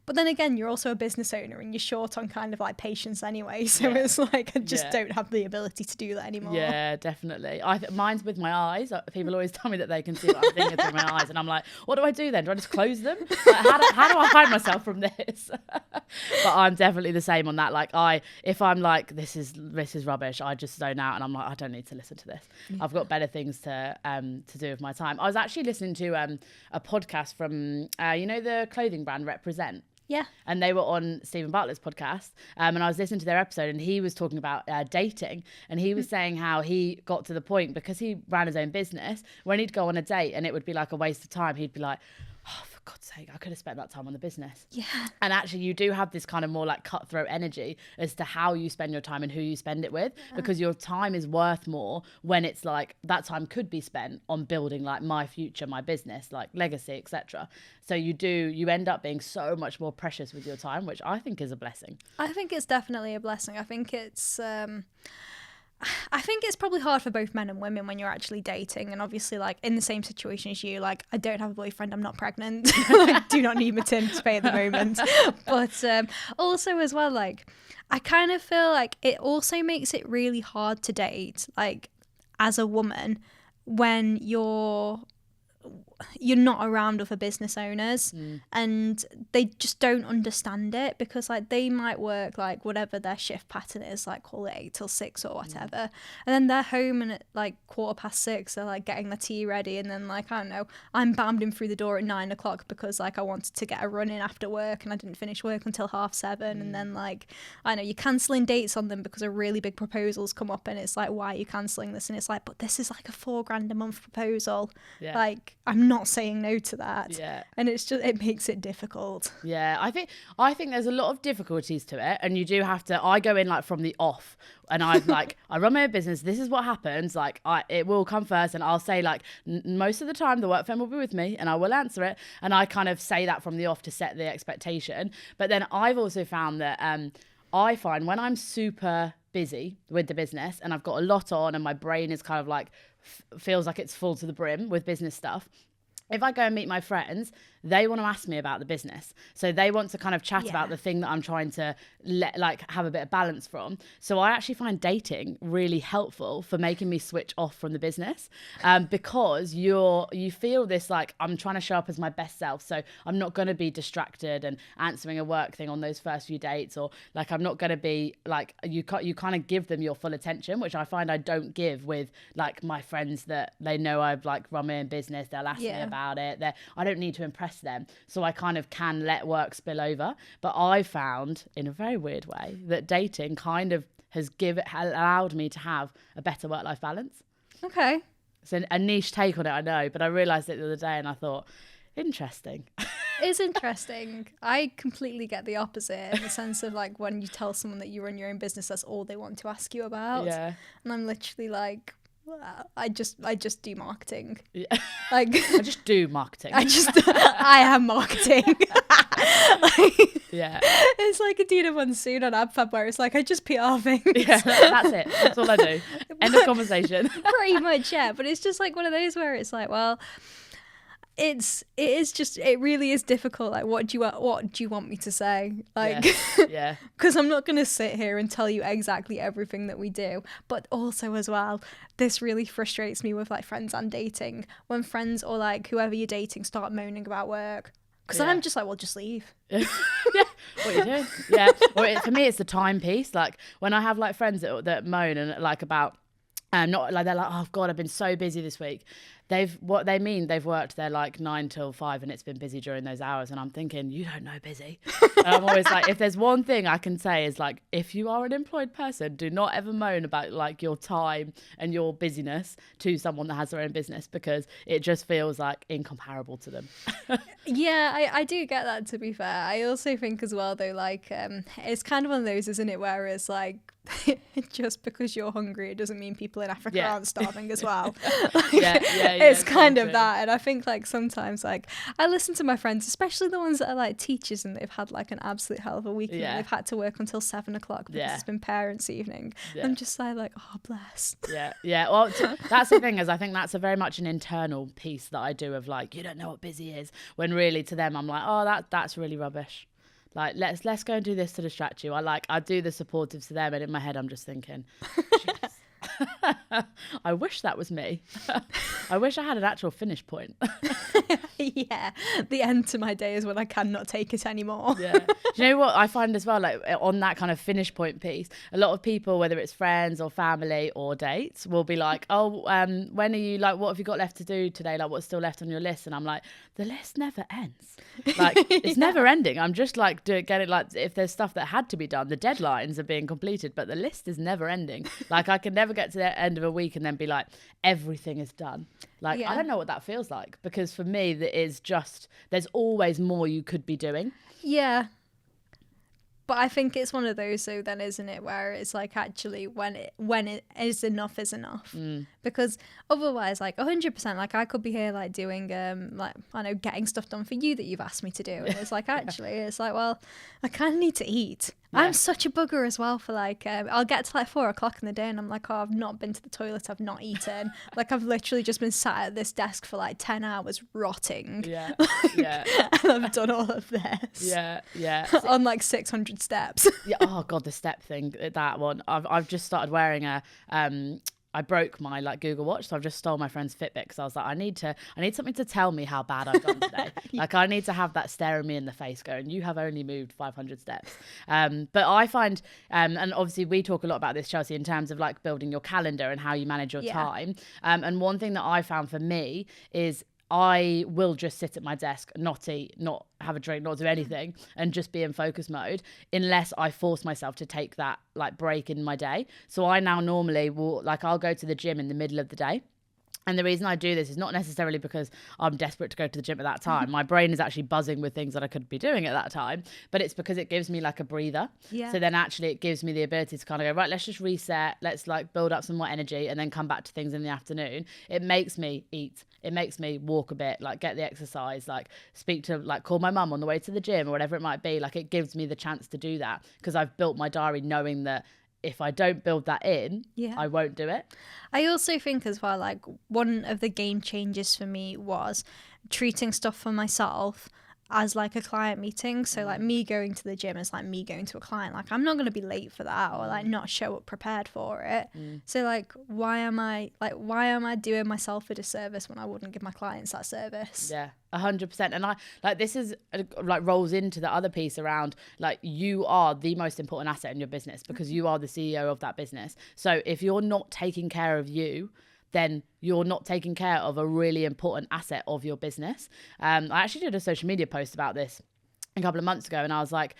But then again, you're also a business owner and you're short on kind of like patience anyway. So it's like, I just don't have the ability to do that anymore. Yeah, definitely. Mine's with my eyes. People always tell me that they can see what I'm thinking through my eyes. And I'm like, what do I do then? Do I just close them? Like, how do I hide myself from this? But I'm definitely the same on that. Like if I'm like, this is rubbish, I just zone out and I'm like, I don't need to listen to this. I've got better things to do with my time. I was actually listening to a podcast from, the clothing brand Represent. Yeah. And they were on Stephen Bartlett's podcast. And I was listening to their episode and he was talking about dating. And he was saying how he got to the point, because he ran his own business, when he'd go on a date and it would be like a waste of time, he'd be like, oh, for God's sake, I could have spent that time on the business. Yeah. And actually you do have this kind of more like cutthroat energy as to how you spend your time and who you spend it with, because your time is worth more when it's like that time could be spent on building like my future, my business, like legacy, etc. So you end up being so much more precious with your time, which I think is a blessing. I think it's definitely a blessing. I think it's probably hard for both men and women when you're actually dating, and obviously like in the same situation as you, like I don't have a boyfriend, I'm not pregnant, I do not need maternity pay at the moment, but also as well, like I kind of feel like it also makes it really hard to date, like as a woman, when you're not around other business owners and they just don't understand it, because like they might work like whatever their shift pattern is, like call it 8 till 6 or whatever, and then they're home and at like 6:15 they're like getting their tea ready, and then like I don't know, I'm bounding through the door at 9 o'clock because like I wanted to get a run in after work and I didn't finish work until 7:30, and then like I know you're cancelling dates on them because a really big proposal's come up, and it's like, why are you cancelling this? And it's like, but this is like a $4,000 a month proposal, like I'm not saying no to that. And it's just, it makes it difficult. I think there's a lot of difficulties to it, and you do have to, I go in like from the off, and I like I run my own business, this is what happens, like it will come first, and I'll say like most of the time the work phone will be with me and I will answer it, and I kind of say that from the off to set the expectation. But then I've also found that I find when I'm super busy with the business and I've got a lot on and my brain is kind of like feels like it's full to the brim with business stuff, if I go and meet my friends, they want to ask me about the business. So they want to kind of chat about the thing that I'm trying to have a bit of balance from. So I actually find dating really helpful for making me switch off from the business, because you feel this like I'm trying to show up as my best self. So I'm not going to be distracted and answering a work thing on those first few dates, or like I'm not going to be like, you kind of give them your full attention, which I find I don't give with like my friends that they know I've like run my own business. They'll ask me about it. I don't need to impress them, so I kind of can let work spill over. But I found in a very weird way that dating kind of has allowed me to have a better work-life balance. Okay. It's a niche take on it, I know, but I realised it the other day and I thought, interesting. It's interesting. I completely get the opposite, in the sense of like when you tell someone that you run your own business, that's all they want to ask you about. And I'm literally like, I just do marketing. Like I just do marketing. I am marketing. It's like a Dina Monsoon on AdFab, where it's like I just PR things. That's it. That's all I do. End of conversation. Pretty much, but it's just like one of those where it's like, well, it really is difficult. Like, what do you want me to say? Like, because I'm not going to sit here and tell you exactly everything that we do. But also as well, this really frustrates me with like friends and dating, when friends or like whoever you're dating start moaning about work. Because I'm just like, well, just leave. What are you doing? Or for me, it's the time piece. Like when I have like friends that moan and like about, not like they're like, oh God, I've been so busy this week. They've worked their like 9 till 5 and it's been busy during those hours, and I'm thinking, you don't know busy. And I'm always like, if there's one thing I can say is like, if you are an employed person, do not ever moan about like your time and your busyness to someone that has their own business, because it just feels like incomparable to them. I do get that, to be fair. I also think as well though, like it's kind of one of those, isn't it, where it's like just because you're hungry it doesn't mean people in Africa aren't starving as well. It's kind of that. And I think like sometimes like I listen to my friends, especially the ones that are like teachers and they've had like an absolute hell of a week, and they've had to work until 7 o'clock because it's been parents' evening. I'm just like, oh bless. Well, that's the thing, is I think that's a very much an internal piece that I do of like, you don't know what busy is, when really to them I'm like, oh that's really rubbish. Like, let's go and do this to distract you. I do the supportive to them, and in my head I'm just thinking, I wish that was me. I wish I had an actual finish point. Yeah, the end to my day is when I cannot take it anymore. Yeah. Do you know what I find as well, like on that kind of finish point piece, a lot of people, whether it's friends or family or dates, will be like, oh, when are you, like, what have you got left to do today? Like, what's still left on your list? And I'm like, the list never ends. Like, it's never ending. I'm just like getting, like, if there's stuff that had to be done, the deadlines are being completed, but the list is never ending. Like, I can never get to the end of a week and then be like, everything is done. Like, I don't know what that feels like, because for me, that is just, there's always more you could be doing. Yeah. But I think it's one of those, so then, isn't it, where it's like, actually when it is enough is enough. Because otherwise, like 100%, like I could be here like doing like, I know, getting stuff done for you that you've asked me to do, and it's like, actually it's like, well, I kind of need to eat. I'm such a bugger as well for like, I'll get to like 4 o'clock in the day and I'm like, oh, I've not been to the toilet, I've not eaten. Like, I've literally just been sat at this desk for like 10 hours rotting. Yeah. Like, Yeah. And I've done all of this. Yeah. Yeah. On like 600 steps. Yeah. Oh God, the step thing, that one. I've just started wearing a, I broke my like Google Watch, so I've just stole my friend's Fitbit because I was like, I need something to tell me how bad I've done today. Like, I need to have that staring me in the face going, you have only moved 500 steps. But I find, and obviously we talk a lot about this, Chelsea, in terms of like building your calendar and how you manage your time. And one thing that I found for me is I will just sit at my desk, not eat, not have a drink, not do anything, and just be in focus mode unless I force myself to take that like break in my day. So I now normally will, like, I'll go to the gym in the middle of the day. And the reason I do this is not necessarily because I'm desperate to go to the gym at that time. My brain is actually buzzing with things that I could be doing at that time, but it's because it gives me like a breather. Yeah. So then actually it gives me the ability to kind of go, right, let's just reset. Let's like build up some more energy and then come back to things in the afternoon. It makes me eat. It makes me walk a bit, like get the exercise, like speak to, like call my mum on the way to the gym or whatever it might be. Like, it gives me the chance to do that because I've built my diary knowing that if I don't build that in, I won't do it. I also think as well, like, one of the game changers for me was treating stuff for myself as like a client meeting. So like, me going to the gym is like me going to a client. Like, I'm not going to be late for that or like not show up prepared for it. So like, why am I doing myself a disservice when I wouldn't give my clients that service? Yeah, 100%. And I like, this is like rolls into the other piece around like, you are the most important asset in your business because you are the CEO of that business. So if you're not taking care of you, then you're not taking care of a really important asset of your business. I actually did a social media post about this a couple of months ago, and I was like,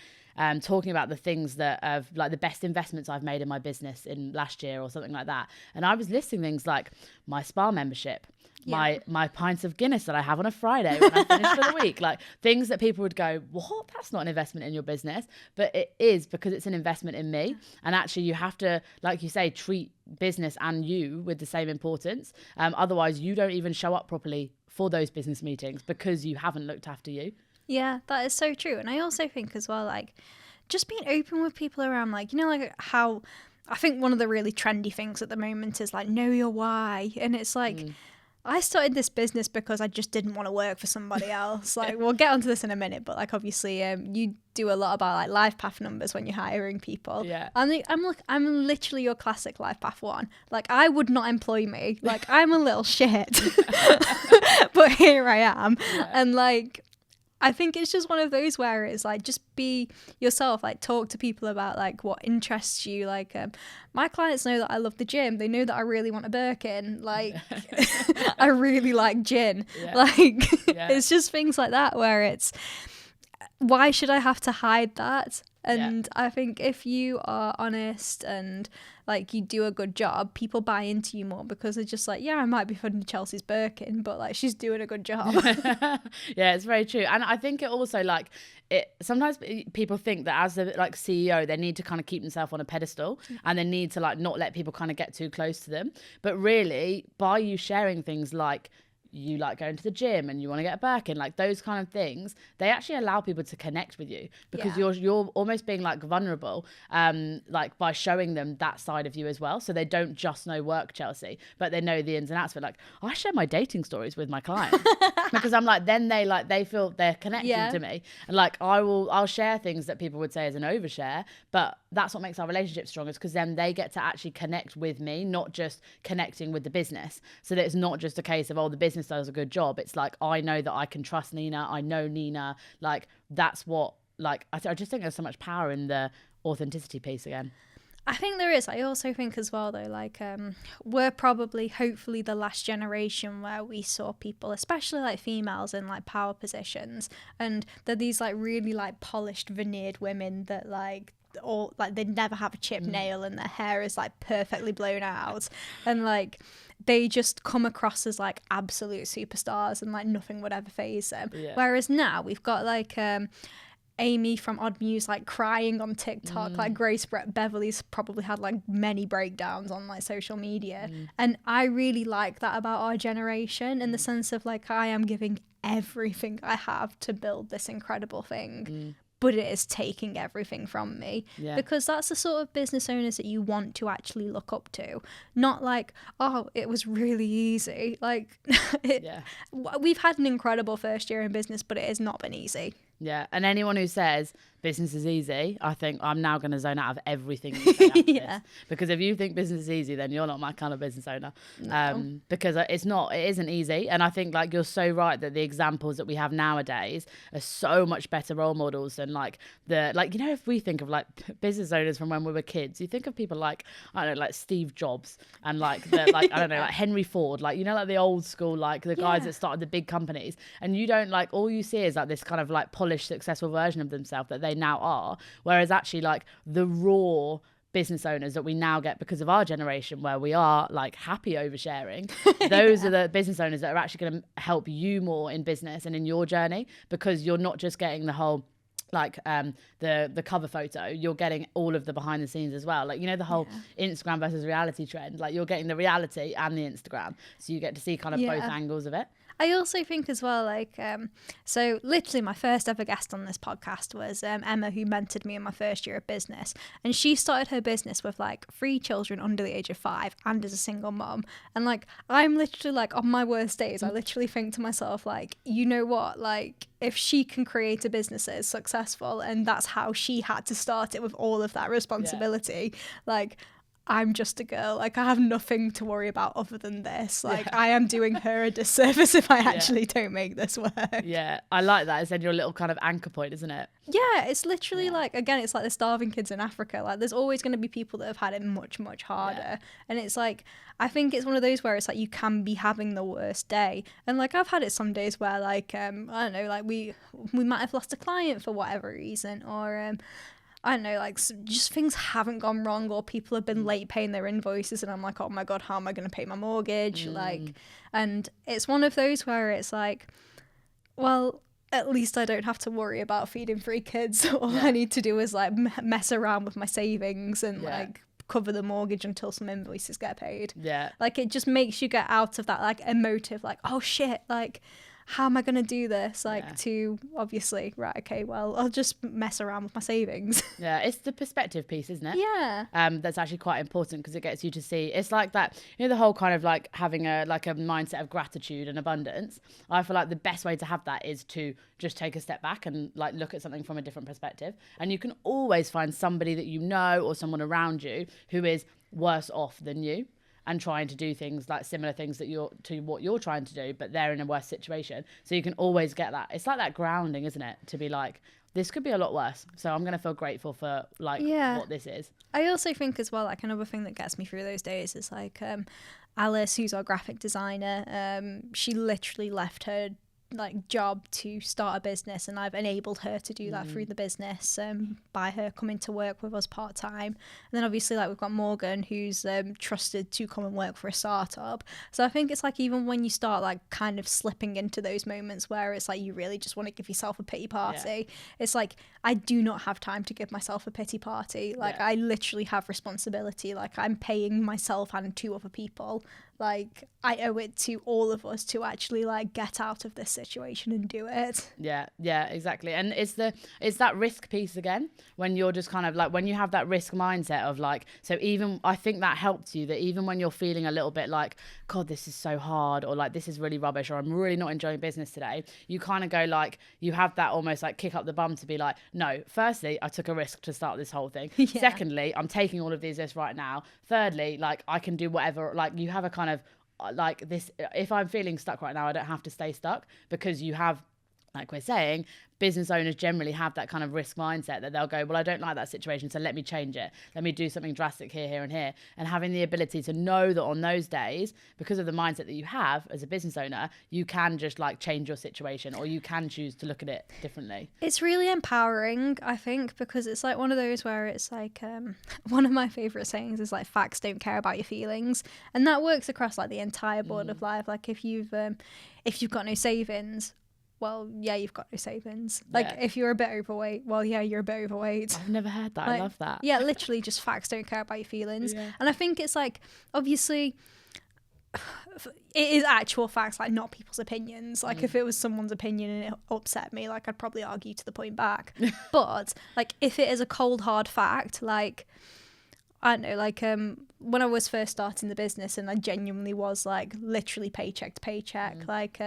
talking about the things that have like the best investments I've made in my business in last year or something like that. And I was listing things like my spa membership, my pints of Guinness that I have on a Friday when I finish for the week, like things that people would go, what? That's not an investment in your business. But it is, because it's an investment in me. And actually you have to, like you say, treat business and you with the same importance. Otherwise you don't even show up properly for those business meetings because you haven't looked after you. Yeah, that is so true. And I also think as well, like, just being open with people around, like, you know, like how I think one of the really trendy things at the moment is like, know your why. And it's like, I started this business because I just didn't want to work for somebody else. Like, we'll get onto this in a minute, but like, obviously, you do a lot about like life path numbers when you're hiring people. Yeah. And I'm literally your classic life path one. Like, I would not employ me. Like, I'm a little shit, but here I am. Yeah. And like, I think it's just one of those where it's like, just be yourself, like talk to people about like what interests you. Like, my clients know that I love the gym. They know that I really want a Birkin. Like, I really like gin. Yeah. Like, it's just things like that where it's, why should I have to hide that? And I think if you are honest and like you do a good job, people buy into you more because they're just like, yeah, I might be funding Chelsea's Birkin, but like, she's doing a good job. Yeah, it's very true. And I think it also like, sometimes people think that as a like CEO, they need to kind of keep themselves on a pedestal and they need to like not let people kind of get too close to them. But really, by you sharing things like you like going to the gym and you want to get a Birkin, like those kind of things, they actually allow people to connect with you because you're almost being like vulnerable, like by showing them that side of you as well. So they don't just know work, Chelsea, but they know the ins and outs of it. Like, I share my dating stories with my clients because I'm like, then they feel they're connecting to me. And like, I'll share things that people would say is an overshare, but that's what makes our relationship stronger, because then they get to actually connect with me, not just connecting with the business. So that it's not just a case of, oh, the business does a good job. It's like, I know that I can trust Nina. I know Nina. Like, that's what, like, I just think there's so much power in the authenticity piece again. I think there is. I also think as well, though, like, we're probably, hopefully, the last generation where we saw people, especially like females in like power positions, and they're these like really like polished, veneered women that like, or like they never have a chipped nail and their hair is like perfectly blown out, and like they just come across as like absolute superstars and like nothing would ever faze them. Whereas now we've got like Amy from Odd Muse like crying on TikTok, like Grace Beverly's probably had like many breakdowns on like social media, and I really like that about our generation, in the sense of like, I am giving everything I have to build this incredible thing, but it is taking everything from me, because that's the sort of business owners that you want to actually look up to. Not like, oh, it was really easy. Like, we've had an incredible first year in business, but it has not been easy. Yeah, and anyone who says business is easy, I think I'm now going to zone out of everything you say after this. Because if you think business is easy, then you're not my kind of business owner. No. Because it isn't easy. And I think like you're so right that the examples that we have nowadays are so much better role models than like if we think of like business owners from when we were kids, you think of people like, I don't know, like Steve Jobs and like I don't know, like Henry Ford, like, you know, like the old school, like the guys that started the big companies, and you don't like, all you see is like this kind of like polished, successful version of themselves that they now are, whereas actually like the raw business owners that we now get because of our generation, where we are like happy oversharing, those are the business owners that are actually going to help you more in business and in your journey, because you're not just getting the whole like the cover photo, you're getting all of the behind the scenes as well, like, you know, the whole Instagram versus reality trend, like you're getting the reality and the Instagram, so you get to see kind of both angles of it. I also think as well, like, so literally my first ever guest on this podcast was Emma, who mentored me in my first year of business. And she started her business with like 3 children under the age of 5 and as a single mom. And like, I'm literally like, on my worst days, I literally think to myself, like, you know what, like, if she can create a business that is successful, and that's how she had to start it with all of that responsibility, like, I'm just a girl, like I have nothing to worry about other than this, like I am doing her a disservice if I actually don't make this work. I like that. It's then your little kind of anchor point, isn't it? It's literally like, again, it's like the starving kids in Africa, like there's always going to be people that have had it much harder, and it's like, I think it's one of those where it's like you can be having the worst day, and like I've had it some days where like I don't know, like we might have lost a client for whatever reason, or I don't know, like just things haven't gone wrong, or people have been late paying their invoices, and I'm like, oh my God, how am I going to pay my mortgage? Like, and it's one of those where it's like, well, at least I don't have to worry about feeding 3 kids. All I need to do is like mess around with my savings and like cover the mortgage until some invoices get paid. Like, it just makes you get out of that like emotive, like, oh shit, like, how am I going to do this? Like, to obviously, right, okay, well, I'll just mess around with my savings. It's the perspective piece, isn't it? That's actually quite important, because it gets you to see, it's like that, you know, the whole kind of like having a mindset of gratitude and abundance. I feel like the best way to have that is to just take a step back and like look at something from a different perspective. And you can always find somebody that you know, or someone around you who is worse off than you, and trying to do things like similar things that what you're trying to do, but they're in a worse situation. So you can always get that. It's like that grounding, isn't it? To be like, this could be a lot worse, so I'm going to feel grateful for like what this is. I also think as well, like another thing that gets me through those days is like Alice, who's our graphic designer, she literally left her like job to start a business, and I've enabled her to do that through the business, by her coming to work with us part-time. And then obviously like we've got Morgan, who's trusted to come and work for a startup. So I think it's like, even when you start like kind of slipping into those moments where it's like you really just want to give yourself a pity party, it's like, I do not have time to give myself a pity party. Like I literally have responsibility, like I'm paying myself and 2 other people, like I owe it to all of us to actually like get out of this situation and do it. Yeah, exactly. And it's that risk piece again, when you're just kind of like, when you have that risk mindset of like, so even I think that helps you, that even when you're feeling a little bit like, God, this is so hard, or like this is really rubbish, or I'm really not enjoying business today, you kind of go like, you have that almost like kick up the bum to be like, no, firstly, I took a risk to start this whole thing. Yeah. Secondly, I'm taking all of these risks right now. Thirdly, like I can do whatever, like you have a kind of like this, if I'm feeling stuck right now, I don't have to stay stuck, because you have, like we're saying, business owners generally have that kind of risk mindset that they'll go, well, I don't like that situation, so let me change it. Let me do something drastic here, and here. And having the ability to know that on those days, because of the mindset that you have as a business owner, you can just like change your situation, or you can choose to look at it differently. It's really empowering, I think, because it's like one of those where it's like, one of my favorite sayings is like, facts don't care about your feelings. And that works across like the entire board of life. Like if you've got no savings, well, yeah, you've got no savings. Like, if you're a bit overweight, well, yeah, you're a bit overweight. I've never heard that. Like, I love that. Yeah, literally just facts don't care about your feelings. Yeah. And I think it's like, obviously, it is actual facts, like not people's opinions. Like if it was someone's opinion and it upset me, like I'd probably argue to the point back. But like if it is a cold, hard fact, like, I don't know, like when I was first starting the business and I genuinely was like literally paycheck to paycheck, like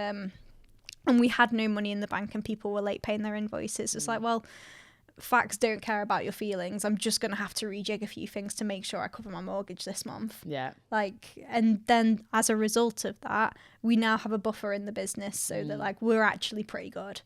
and we had no money in the bank and people were late paying their invoices. It's like, well, facts don't care about your feelings. I'm just going to have to rejig a few things to make sure I cover my mortgage this month. Yeah. Like, and then as a result of that, we now have a buffer in the business so that like we're actually pretty good.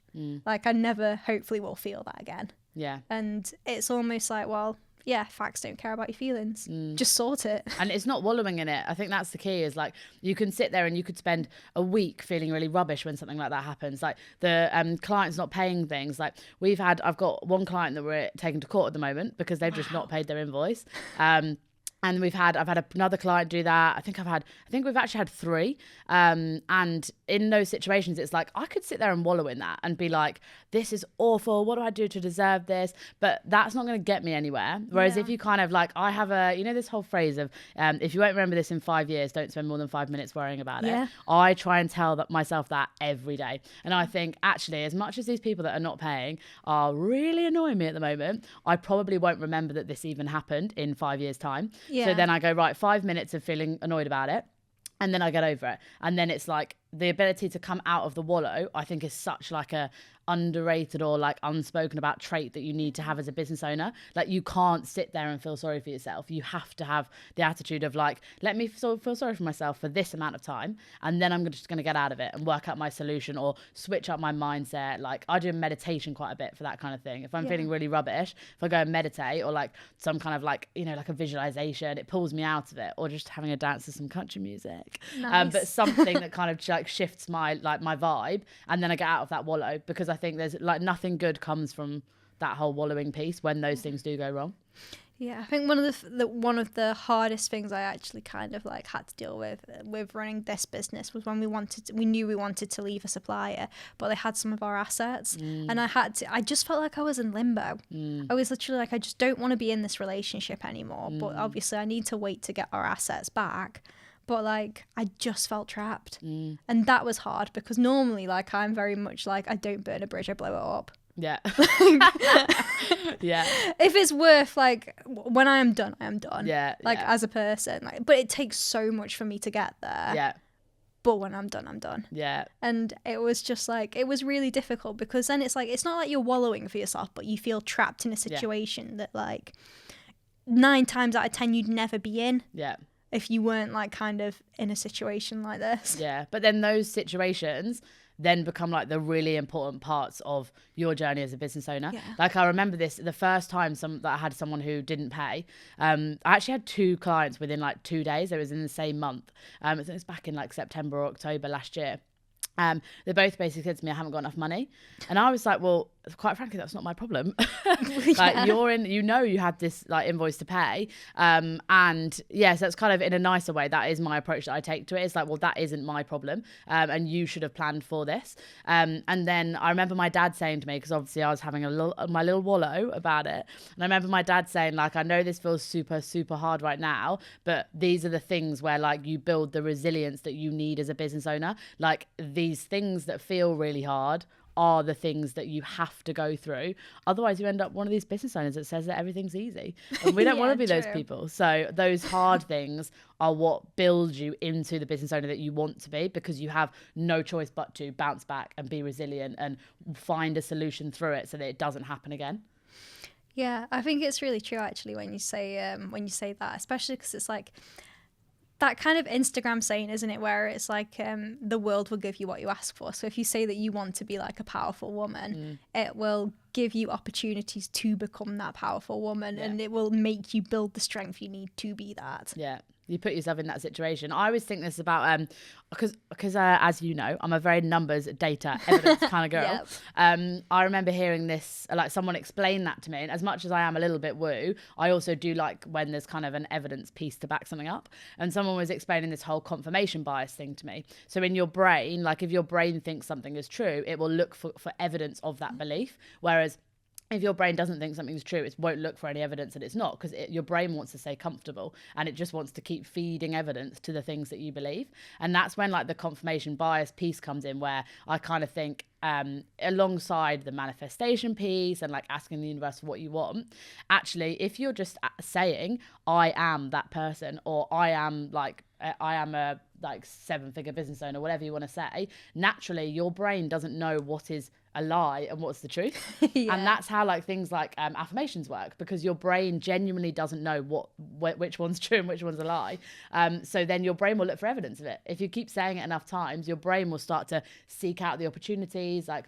Like I never hopefully will feel that again. Yeah. And it's almost like, well, yeah, facts don't care about your feelings. Just sort it. And it's not wallowing in it. I think that's the key, is like you can sit there and you could spend a week feeling really rubbish when something like that happens. Like the client's not paying things. Like I've got one client that we're taking to court at the moment because they've just not paid their invoice. And I've had another client do that. I think we've actually had 3. And in those situations, it's like, I could sit there and wallow in that and be like, this is awful. What do I do to deserve this? But that's not going to get me anywhere. Whereas if you kind of like, I have this whole phrase of, if you won't remember this in 5 years, don't spend more than 5 minutes worrying about it. I try and tell myself that every day. And I think actually, as much as these people that are not paying are really annoying me at the moment, I probably won't remember that this even happened in 5 years' time. Yeah. So then I go, right, 5 minutes of feeling annoyed about it, and then I get over it. And then it's like the ability to come out of the wallow, I think, is such like a underrated or like unspoken about trait that you need to have as a business owner. Like you can't sit there and feel sorry for yourself. You have to have the attitude of like, let me feel sorry for myself for this amount of time, and then I'm just going to get out of it and work out my solution or switch up my mindset. Like I do meditation quite a bit for that kind of thing. If I'm feeling really rubbish, if I go and meditate or like some kind of like, like a visualization, it pulls me out of it, or just having a dance to some country music. Nice. But something that kind of like shifts my vibe, and then I get out of that wallow, because I think there's like nothing good comes from that whole wallowing piece when those things do go wrong. Yeah, I think one of the hardest things I actually kind of like had to deal with running this business was when we knew we wanted to leave a supplier, but they had some of our assets, and I just felt like I was in limbo. I was literally like, I just don't want to be in this relationship anymore, but obviously I need to wait to get our assets back. But like I just felt trapped, and that was hard, because normally like I'm very much like, I don't burn a bridge, I blow it up. Yeah. Yeah. If it's worth, like, when I am done, I am done. Yeah. Like as a person, like, but it takes so much for me to get there. Yeah. But when I'm done, I'm done. Yeah. And it was just like, it was really difficult, because then it's like, it's not like you're wallowing for yourself, but you feel trapped in a situation that like 9 times out of 10 you'd never be in. Yeah. If you weren't like kind of in a situation like this. Yeah. But then those situations then become like the really important parts of your journey as a business owner. Yeah. Like I remember this, the first time that I had someone who didn't pay, I actually had 2 clients within like 2 days. It was in the same month. I think it was back in like September or October last year. They both basically said to me, I haven't got enough money. And I was like, well, quite frankly, that's not my problem. Like you had this like invoice to pay. And yes, that's kind of in a nicer way. That is my approach that I take to it. It's like, well, that isn't my problem. And you should have planned for this. And then I remember my dad saying to me, because obviously I was having my little wallow about it. And I remember my dad saying, like, I know this feels super, super hard right now, but these are the things where like you build the resilience that you need as a business owner. Like these things that feel really hard are the things that you have to go through. Otherwise you end up one of these business owners that says that everything's easy, and we don't want to be those people. So those hard things are what build you into the business owner that you want to be, because you have no choice but to bounce back and be resilient and find a solution through it so that it doesn't happen again. Yeah, I think it's really true actually when you say that, especially because it's like that kind of Instagram saying, isn't it, where it's like the world will give you what you ask for. So if you say that you want to be like a powerful woman, it will give you opportunities to become that powerful woman, and it will make you build the strength you need to be that. Yeah. You put yourself in that situation. I always think this about, because as you know, I'm a very numbers, data, evidence kind of girl. Yep. I remember hearing this, like someone explain that to me. And as much as I am a little bit woo, I also do like when there's kind of an evidence piece to back something up. And someone was explaining this whole confirmation bias thing to me. So in your brain, like if your brain thinks something is true, it will look for evidence of that belief. Whereas if your brain doesn't think something's true, it won't look for any evidence that it's not, because your brain wants to stay comfortable and it just wants to keep feeding evidence to the things that you believe. And that's when like the confirmation bias piece comes in, where I kind of think alongside the manifestation piece and like asking the universe for what you want, actually, if you're just saying, I am that person, or I am a like 7-figure business owner, whatever you want to say, naturally your brain doesn't know what is a lie and what's the truth. Yeah. And that's how like things like affirmations work, because your brain genuinely doesn't know which one's true and which one's a lie. So then your brain will look for evidence of it. If you keep saying it enough times, your brain will start to seek out the opportunities like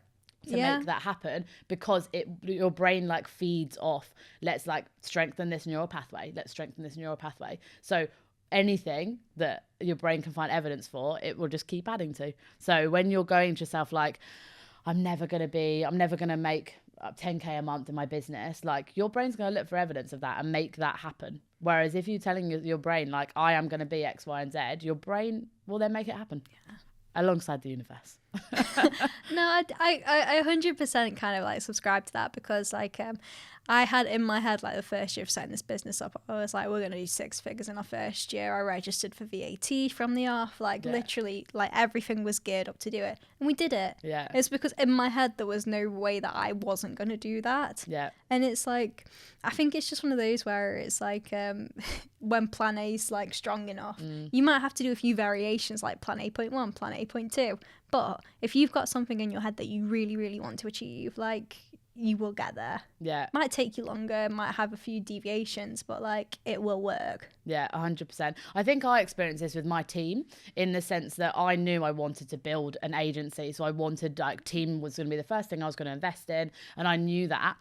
to make that happen, because your brain like feeds off, let's like strengthen this neural pathway, let's strengthen this neural pathway. So anything that your brain can find evidence for, it will just keep adding to. So when you're going to yourself like, I'm never going to make 10K a month in my business, like your brain's going to look for evidence of that and make that happen. Whereas if you're telling your brain like, I am going to be X, Y, and Z, your brain will then make it happen. Yeah. Alongside the universe. No, I 100% kind of like subscribe to that, because like I had in my head like the first year of setting this business up, I was like, we're going to do 6 figures in our first year. I registered for VAT from the off, like literally like everything was geared up to do it, and we did it. Yeah, it's because in my head there was no way that I wasn't going to do that. Yeah. And it's like, I think it's just one of those where it's like when plan A is like strong enough, you might have to do a few variations like plan A.1, plan A.2, but if you've got something in your head that you really, really want to achieve, like you will get there. Yeah. Might take you longer, might have a few deviations, but like it will work. Yeah, 100%. I think I experienced this with my team in the sense that I knew I wanted to build an agency. So I wanted, like, team was going to be the first thing I was going to invest in. And I knew that.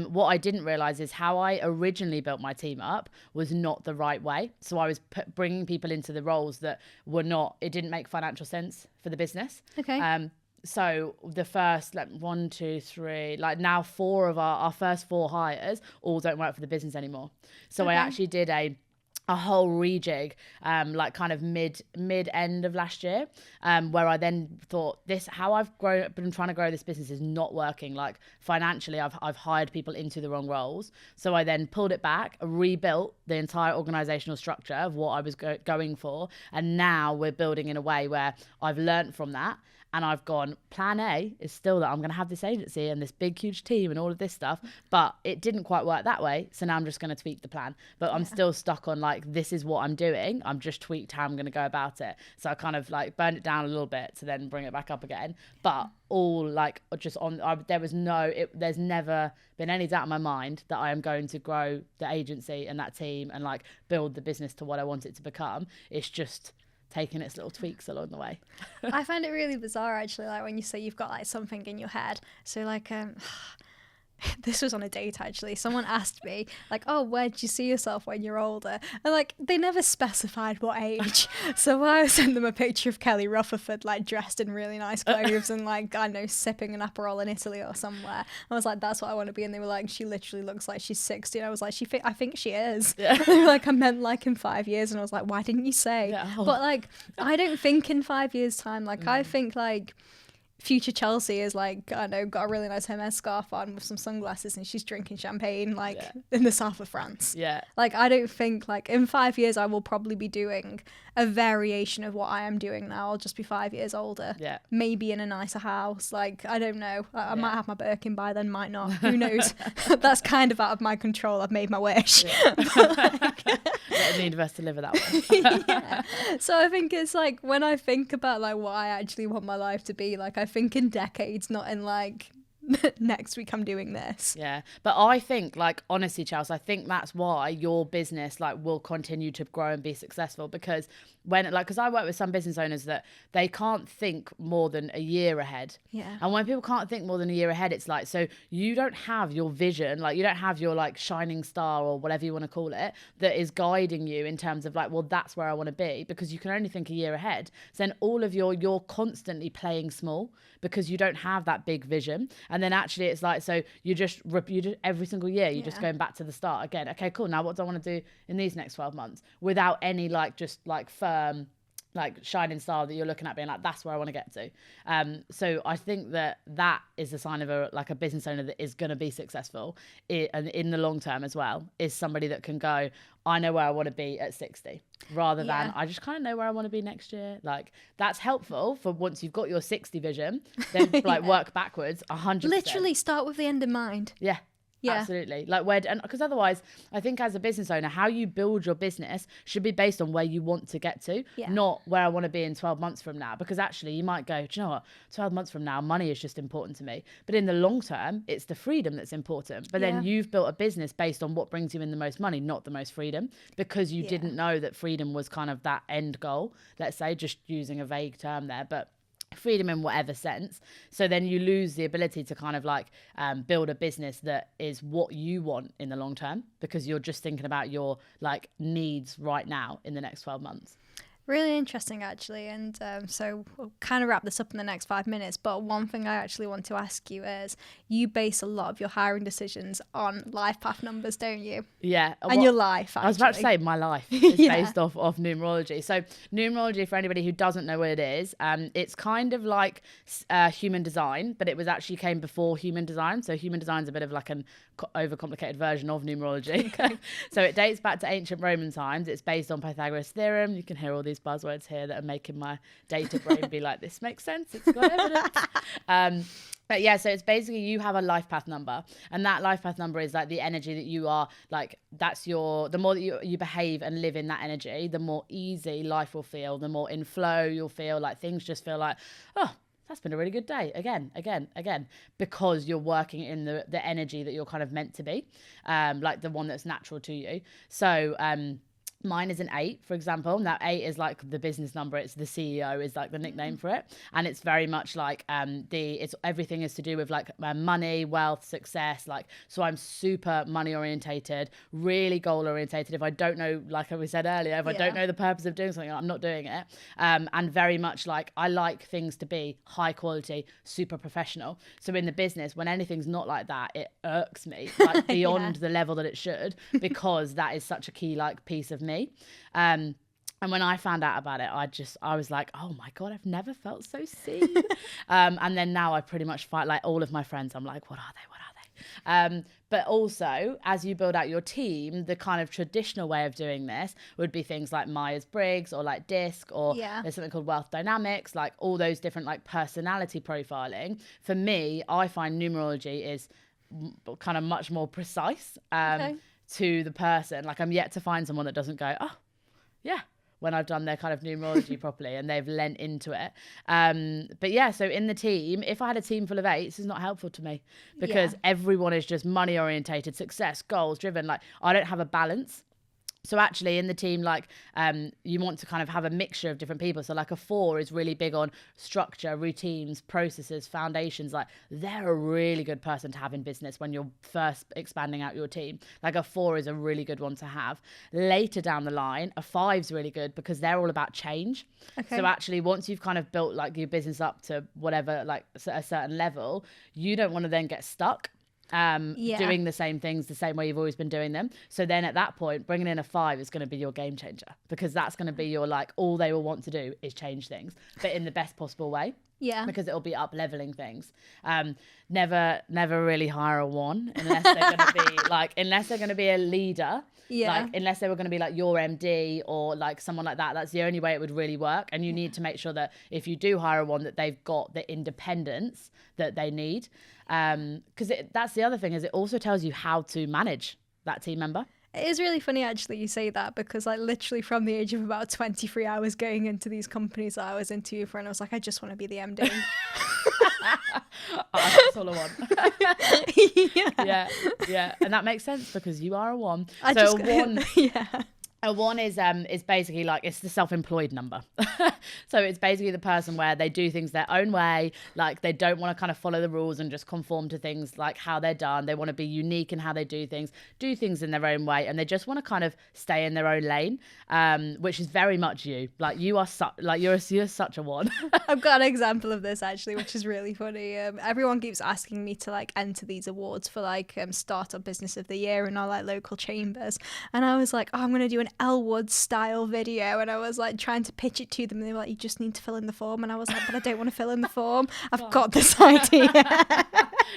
What I didn't realize is how I originally built my team up was not the right way. So I was bringing people into the roles that were not, it didn't make financial sense for the business. Okay. So the first, like 1, 2, 3, like now 4 of our first 4 hires all don't work for the business anymore. So I actually did a whole rejig, like kind of mid end of last year, where I then thought how I've been trying to grow this business is not working. Like financially, I've hired people into the wrong roles. So I then pulled it back, rebuilt the entire organizational structure of what I was going for. And now we're building in a way where I've learned from that. And I've gone, plan A is still that I'm going to have this agency and this big, huge team and all of this stuff. But it didn't quite work that way. So now I'm just going to tweak the plan. But I'm still stuck on like, this is what I'm doing. I'm just tweaked how I'm going to go about it. So I kind of like burned it down a little bit to then bring it back up again. But all like just on, there's never been any doubt in my mind that I am going to grow the agency and that team and like build the business to what I want it to become. It's just taking its little tweaks along the way. I find it really bizarre actually, like when you say you've got like something in your head. So like this was on a date actually. Someone asked me like, oh, where do you see yourself when you're older? And like they never specified what age. So I sent them a picture of Kelly Rutherford like dressed in really nice clothes and like, I don't know, sipping an Aperol in Italy or somewhere. I was like, that's what I want to be. And they were like, she literally looks like she's 60. And I was like, I think she is. Yeah. They were like, I meant like in 5 years. And I was like, why didn't you say? Yeah. But like, I don't think in 5 years time. Like I think like future Chelsea is like, I don't know, got a really nice Hermes scarf on with some sunglasses and she's drinking champagne like in the south of France. Yeah. Like I don't think like in 5 years I will probably be doing a variation of what I am doing now. I'll just be 5 years older. Yeah. Maybe in a nicer house. Like, I don't know. I might have my Birkin by then, might not. Who knows? That's kind of out of my control. I've made my wish. Yeah. Let the universe deliver that one. Yeah. So I think it's like when I think about like what I actually want my life to be, like I think in decades, not in like next week I'm doing this. Yeah, but I think like honestly, Chelsea, I think that's why your business like will continue to grow and be successful, because when like, because I work with some business owners that they can't think more than a year ahead. Yeah. And when people can't think more than a year ahead, it's like, so you don't have your vision, like you don't have your like shining star or whatever you want to call it that is guiding you in terms of like, well, that's where I want to be, because you can only think a year ahead. So then all of you're constantly playing small because you don't have that big vision. And then actually it's like, so you just every single year, you're just going back to the start again. Okay, cool. Now what do I want to do in these next 12 months without any like just like firm like shining star that you're looking at being like, that's where I want to get to. So I think that is a sign of a business owner that is going to be successful and in the long term as well, is somebody that can go, I know where I want to be at 60 rather than I just kind of know where I want to be next year. Like that's helpful for once you've got your 60 vision, then like work backwards 100%. Literally start with the end in mind. Yeah. Yeah. Absolutely. Like where, and because otherwise I think as a business owner, how you build your business should be based on where you want to get to, not where I want to be in 12 months from now. Because actually you might go, do you know what, 12 months from now, money is just important to me. But in the long term, it's the freedom that's important. But then you've built a business based on what brings you in the most money, not the most freedom, because you didn't know that freedom was kind of that end goal. Let's say, just using a vague term there, but freedom in whatever sense. So then you lose the ability to kind of like build a business that is what you want in the long term, because you're just thinking about your like needs right now in the next 12 months. Really interesting, actually. And so we'll kind of wrap this up in the next 5 minutes. But one thing I actually want to ask you is, you base a lot of your hiring decisions on life path numbers, don't you? Yeah. And your life, actually. I was about to say my life is based off numerology. So numerology, for anybody who doesn't know what it is, it's kind of like human design, but it was actually came before human design. So human design is a bit of like an overcomplicated version of numerology. Okay. So it dates back to ancient Roman times. It's based on Pythagoras' theorem. You can hear all these buzzwords here that are making my data brain be like, this makes sense, it's got evidence. But yeah, so it's basically you have a life path number, and that life path number is like the energy that you are, like that's your, the more that you behave and live in that energy, the more easy life will feel, the more in flow you'll feel, like things just feel like, oh, that's been a really good day again, because you're working in the energy that you're kind of meant to be, like the one that's natural to you. So mine is an 8, for example. Now 8 is like the business number. It's the CEO is like the nickname for it. And it's very much like it's everything is to do with like money, wealth, success. Like, so I'm super money orientated, really goal orientated. If I don't know, like we said earlier, if I don't know the purpose of doing something, I'm not doing it. And very much like I like things to be high quality, super professional. So in the business, when anything's not like that, it irks me like beyond the level that it should, because that is such a key like piece of me. And when I found out about it, I was like, oh my God, I've never felt so seen. And then now I pretty much fight like all of my friends. I'm like, what are they? But also, as you build out your team, the kind of traditional way of doing this would be things like Myers-Briggs or like DISC, or there's something called Wealth Dynamics, like all those different like personality profiling. For me, I find numerology is kind of much more precise. To the person. Like I'm yet to find someone that doesn't go, oh yeah, when I've done their kind of numerology properly and they've lent into it. But yeah, so in the team, if I had a team full of 8s, it's not helpful to me, because everyone is just money orientated, success, goals driven. Like I don't have a balance. So actually in the team, like you want to kind of have a mixture of different people. So like a 4 is really big on structure, routines, processes, foundations. Like they're a really good person to have in business when you're first expanding out your team. Like a 4 is a really good one to have. Later down the line, a 5 is really good because they're all about change. Okay. So actually once you've kind of built like your business up to whatever, like a certain level, you don't want to then get stuck doing the same things the same way you've always been doing them. So then at that point, bringing in a 5 is going to be your game changer, because that's going to be your, like, all they will want to do is change things, but in the best possible way. Yeah. Because it'll be up leveling things. Never really hire a 1 unless they're going to be like, unless they're going to be a leader. Yeah. Like, unless they were going to be like your MD or like someone like that. That's the only way it would really work. And you need to make sure that if you do hire a 1, that they've got the independence that they need. Because that's the other thing, is it also tells you how to manage that team member. It is really funny, actually, you say that, because like literally from the age of about 23, I was going into these companies that I was interviewing for, and I was like, I just want to be the MD. That's all I want. Yeah. And that makes sense because you are a 1. A 1, a 1 is basically like, it's the self-employed number. So it's basically the person where they do things their own way. Like they don't want to kind of follow the rules and just conform to things like how they're done. They want to be unique in how they do things in their own way. And they just want to kind of stay in their own lane, which is very much you. Like you are you're such a 1. I've got an example of this actually, which is really funny. Everyone keeps asking me to like enter these awards for like Startup Business of the Year and all like local chambers. And I was like, oh, I'm going to do an Elwood style video, and I was like trying to pitch it to them, and they were like, you just need to fill in the form, and I was like, but I don't want to fill in the form. I've got this idea.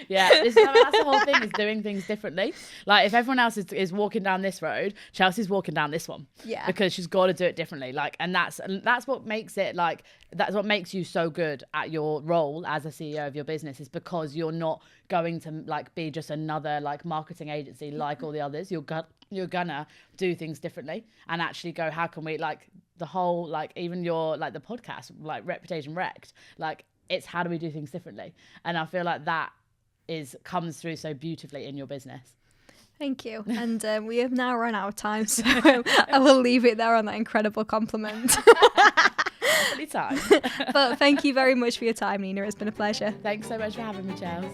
That's the whole thing, is doing things differently. Like if everyone else is walking down this road, Chelsea's walking down this one. Yeah. Because she's got to do it differently. Like, and that's what makes it like, that's what makes you so good at your role as a CEO of your business, is because you're not going to like be just another like marketing agency like all the others. You're gonna do things differently and actually go, how can we, like the whole, like even your, like the podcast, like Reputation Wrecked, like it's how do we do things differently? And I feel like that comes through so beautifully in your business. Thank you. And we have now run out of time, so I will leave it there on that incredible compliment. Time. But thank you very much for your time, Nina. It's been a pleasure. Thanks so much for having me, Charles.